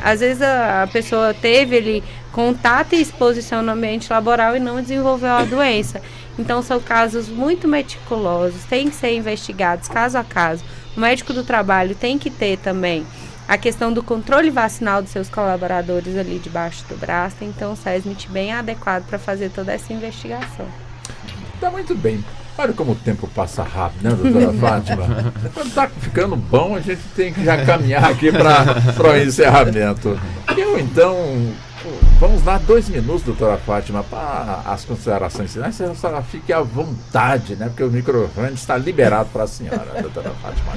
às vezes a pessoa teve ali contato e exposição no ambiente laboral e não desenvolveu a doença. Então são casos muito meticulosos, tem que ser investigados caso a caso. O médico do trabalho tem que ter também a questão do controle vacinal dos seus colaboradores ali debaixo do braço. Então o SESMIT bem adequado para fazer toda essa investigação. Tá muito bem. Olha como o tempo passa rápido, né, doutora Fátima? Quando está ficando bom, a gente tem que já caminhar aqui para o encerramento. Então, vamos dar 2 minutos, doutora Fátima, para as considerações finais. A senhora fique à vontade, né? Porque o microfone está liberado para a senhora, doutora Fátima.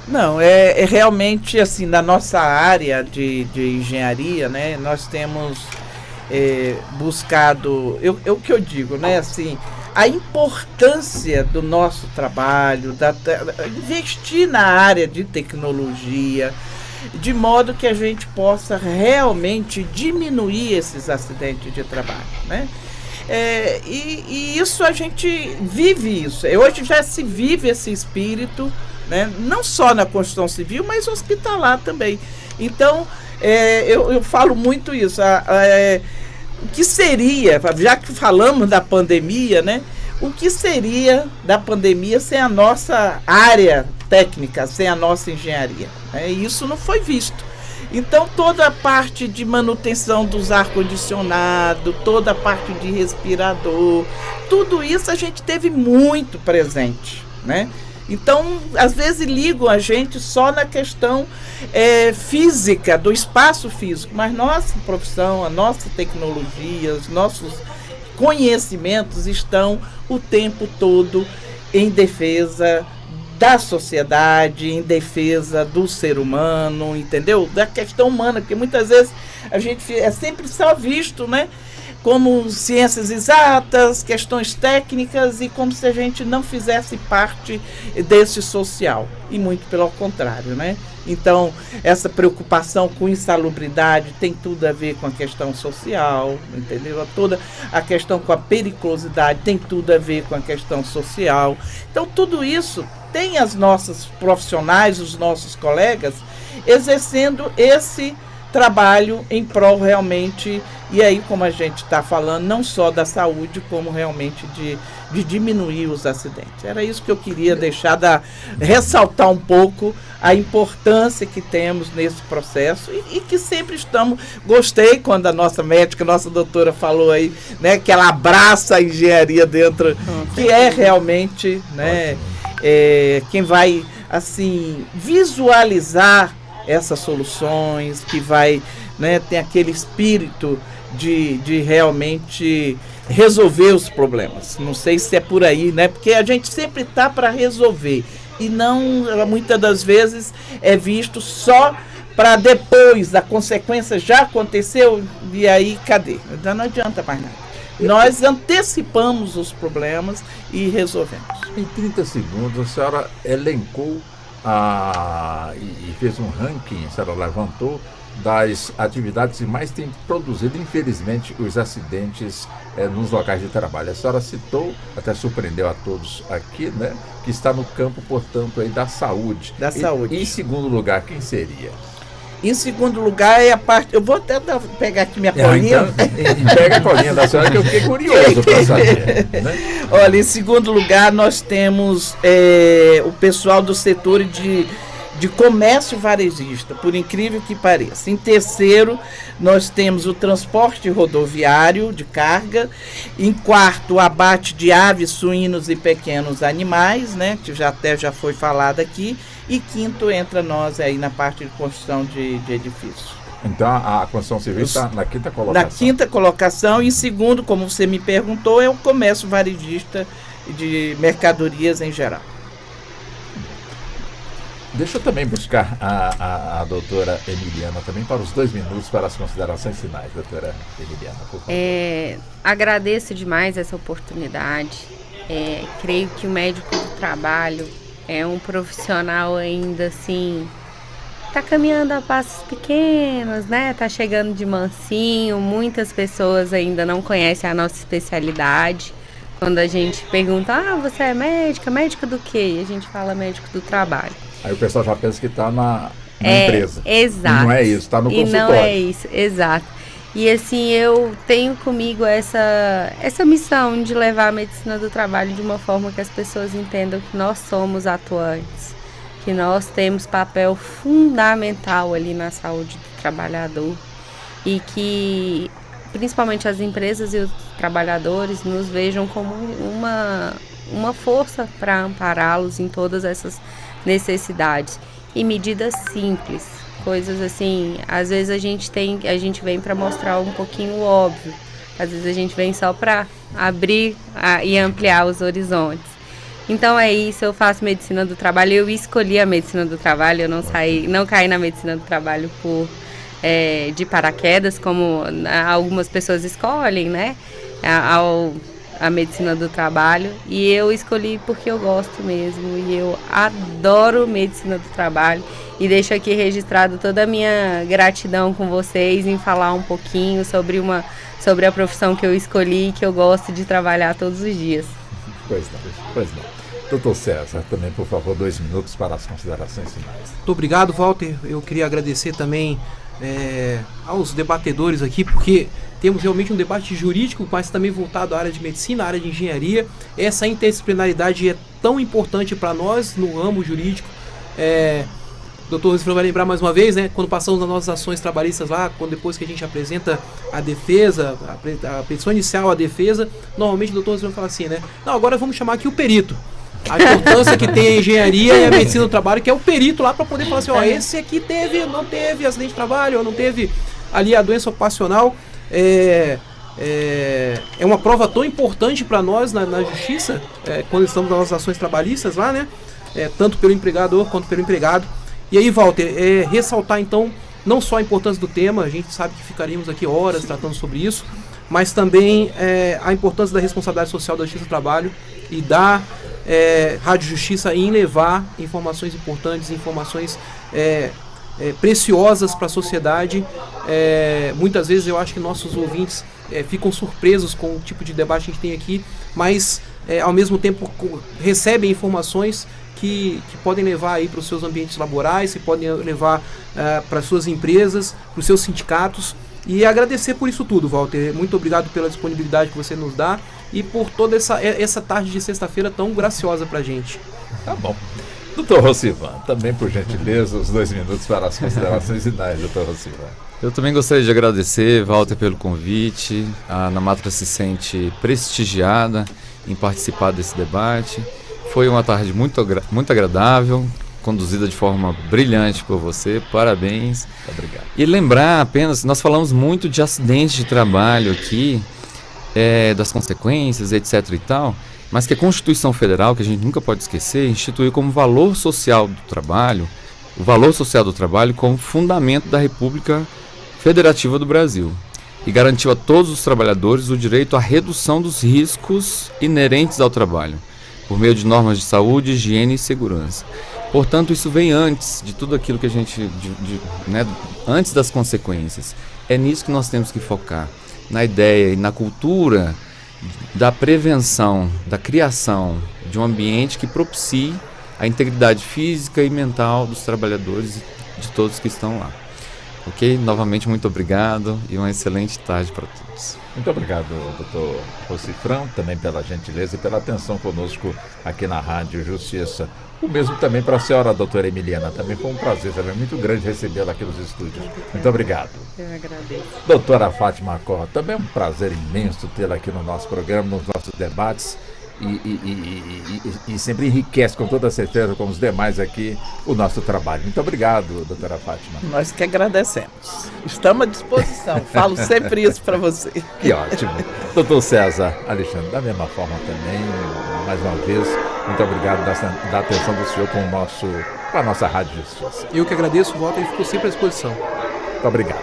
Não, é realmente assim, na nossa área de engenharia, né? Nós temos buscado, o que eu digo, né? Assim, a importância do nosso trabalho, investir na área de tecnologia, de modo que a gente possa realmente diminuir esses acidentes de trabalho, né? E isso a gente vive isso. Hoje já se vive esse espírito, né? Não só na construção civil, mas hospitalar também. Então, eu falo muito isso. O que seria, já que falamos da pandemia, né? O que seria da pandemia sem a nossa área técnica, sem a nossa engenharia? Né? Isso não foi visto. Então, toda a parte de manutenção dos ar-condicionado, toda a parte de respirador, tudo isso a gente teve muito presente, né? Então, às vezes ligam a gente só na questão física, do espaço físico, mas nossa profissão, a nossa tecnologia, os nossos conhecimentos estão o tempo todo em defesa da sociedade, em defesa do ser humano, entendeu? Da questão humana, porque muitas vezes a gente é sempre só visto, né? como ciências exatas, questões técnicas, e como se a gente não fizesse parte desse social, e muito pelo contrário, né? Então, essa preocupação com insalubridade tem tudo a ver com a questão social, entendeu? Toda a questão com a periculosidade tem tudo a ver com a questão social. Então, tudo isso tem as nossas profissionais, os nossos colegas, exercendo esse trabalho em prol realmente, e aí como a gente está falando, não só da saúde, como realmente de diminuir os acidentes. Era isso que eu queria deixar, ressaltar um pouco a importância que temos nesse processo e que sempre estamos... Gostei quando a nossa médica, nossa doutora falou aí, né, que ela abraça a engenharia dentro, que é realmente, né, quem vai, assim, visualizar essas soluções, que vai, né, ter aquele espírito de realmente resolver os problemas. Não sei se é por aí, né? Porque a gente sempre está para resolver e não, muitas das vezes, é visto só para depois, a consequência já aconteceu e aí cadê? Já não adianta mais nada. Nós antecipamos os problemas e resolvemos. Em 30 segundos, a senhora elencou e fez um ranking, a senhora levantou, das atividades que mais têm produzido, infelizmente, os acidentes nos locais de trabalho. A senhora citou, até surpreendeu a todos aqui, né, que está no campo, portanto, aí da saúde. Da saúde. Em segundo lugar, quem seria? Em segundo lugar é a parte... Eu vou até pegar aqui minha colinha. Então, pega a colinha da senhora, que eu fiquei curioso para saber. Né? Olha, em segundo lugar nós temos o pessoal do setor de comércio varejista, por incrível que pareça. Em terceiro, nós temos o transporte rodoviário de carga. Em quarto, o abate de aves, suínos e pequenos animais, né, que já foi falado aqui. E quinto, entra nós aí na parte de construção de edifícios. Então, a construção civil está na quinta colocação. Na quinta colocação. E segundo, como você me perguntou, é o comércio varejista de mercadorias em geral. Deixa eu também buscar a doutora Emiliana também para os 2 minutos para as considerações finais, doutora Emiliana, por favor. Agradeço demais essa oportunidade. Creio que o médico do trabalho é um profissional ainda assim, está caminhando a passos pequenos, né? Está chegando de mansinho. Muitas pessoas ainda não conhecem a nossa especialidade. Quando a gente pergunta, você é médica? Médica do quê? E a gente fala médico do trabalho. Aí o pessoal já pensa que está na empresa. Exato. E não é isso, está no consultório. E não é isso, exato. E assim, eu tenho comigo essa missão de levar a medicina do trabalho de uma forma que as pessoas entendam que nós somos atuantes, que nós temos papel fundamental ali na saúde do trabalhador e que principalmente as empresas e os trabalhadores nos vejam como uma força para ampará-los em todas essas necessidades e medidas simples, coisas assim. Às vezes a gente vem para mostrar um pouquinho o óbvio, às vezes a gente vem só para abrir e ampliar os horizontes. Então é isso, eu faço medicina do trabalho, eu escolhi a medicina do trabalho, eu não caí na medicina do trabalho de paraquedas, como algumas pessoas escolhem, né? A medicina do trabalho, e eu escolhi porque eu gosto mesmo, e eu adoro medicina do trabalho, e deixo aqui registrado toda a minha gratidão com vocês em falar um pouquinho sobre a profissão que eu escolhi e que eu gosto de trabalhar todos os dias. Pois não. Doutor César, também, por favor, 2 minutos para as considerações finais. Muito obrigado, Walter. Eu queria agradecer também aos debatedores aqui, porque temos realmente um debate jurídico, mas também voltado à área de medicina, à área de engenharia. Essa interdisciplinaridade é tão importante para nós no ramo jurídico. O doutor Rosifran vai lembrar mais uma vez, né, quando passamos nas nossas ações trabalhistas lá, depois que a gente apresenta a defesa, a petição inicial, a defesa, normalmente o doutor Rosifran fala assim, né? Não, agora vamos chamar aqui o perito. A importância que tem a engenharia e a medicina do trabalho, que é o perito lá para poder falar assim, esse aqui não teve acidente de trabalho, ou não teve ali a doença ocupacional. É uma prova tão importante para nós na justiça, quando estamos nas nossas ações trabalhistas lá, né? Tanto pelo empregador quanto pelo empregado. E aí, Walter, ressaltar então não só a importância do tema, a gente sabe que ficaríamos aqui horas tratando sobre isso, mas também a importância da responsabilidade social da Justiça do Trabalho e da Rádio Justiça em levar informações importantes, informações preciosas para a sociedade. Muitas vezes eu acho que nossos ouvintes ficam surpresos com o tipo de debate que a gente tem aqui, mas ao mesmo tempo recebem informações que podem levar aí para os seus ambientes laborais, que podem levar para as suas empresas, para os seus sindicatos. E agradecer por isso tudo, Walter. Muito obrigado pela disponibilidade que você nos dá e por toda essa tarde de sexta-feira tão graciosa para a gente. Tá bom. Doutor Rocivan, também por gentileza, os 2 minutos para as considerações finais, doutor Rocivan. Eu também gostaria de agradecer, Walter, pelo convite. A Ana Matra se sente prestigiada em participar desse debate. Foi uma tarde muito agradável, conduzida de forma brilhante por você, parabéns. Obrigado. E lembrar apenas, nós falamos muito de acidentes de trabalho aqui, das consequências, etc e tal, mas que a Constituição Federal, que a gente nunca pode esquecer, instituiu como valor social do trabalho, o valor social do trabalho como fundamento da República Federativa do Brasil, e garantiu a todos os trabalhadores o direito à redução dos riscos inerentes ao trabalho, por meio de normas de saúde, higiene e segurança. Portanto, isso vem antes de tudo aquilo que a gente... antes das consequências. É nisso que nós temos que focar, na ideia e na cultura da prevenção, da criação de um ambiente que propicie a integridade física e mental dos trabalhadores e de todos que estão lá. Ok? Novamente, muito obrigado e uma excelente tarde para todos. Muito obrigado, doutor Rocifrão, também pela gentileza e pela atenção conosco aqui na Rádio Justiça. O mesmo também para a senhora, doutora Emiliana. Também foi um prazer, também muito grande recebê-la aqui nos estúdios. Muito obrigado. Eu agradeço. Doutora Fátima Cor, também é um prazer imenso tê-la aqui no nosso programa, nos nossos debates. E sempre enriquece com toda certeza, como os demais aqui, o nosso trabalho. Muito obrigado, doutora Fátima. Nós que agradecemos. Estamos à disposição. Falo sempre isso para você. Que ótimo. Doutor César Alexandre, da mesma forma também, mais uma vez, muito obrigado da atenção do senhor com a nossa Rádio Justiça. Eu que agradeço, Walter, e fico sempre à disposição. Muito obrigado.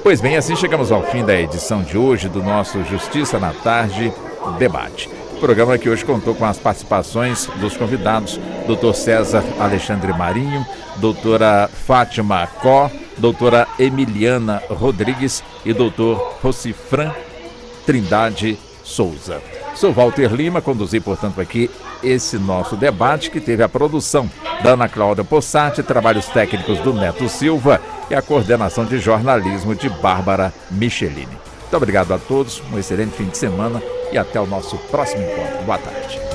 Pois bem, assim chegamos ao fim da edição de hoje do nosso Justiça na Tarde Debate. O programa que hoje contou com as participações dos convidados, Dr. César Alexandre Marinho, doutora Fátima Có, doutora Emiliana Rodrigues e doutor Rocifran Trindade Souza. Sou Walter Lima, conduzi, portanto, aqui esse nosso debate, que teve a produção da Ana Cláudia Possati, trabalhos técnicos do Neto Silva e a coordenação de jornalismo de Bárbara Michelini. Muito obrigado a todos, um excelente fim de semana e até o nosso próximo encontro. Boa tarde.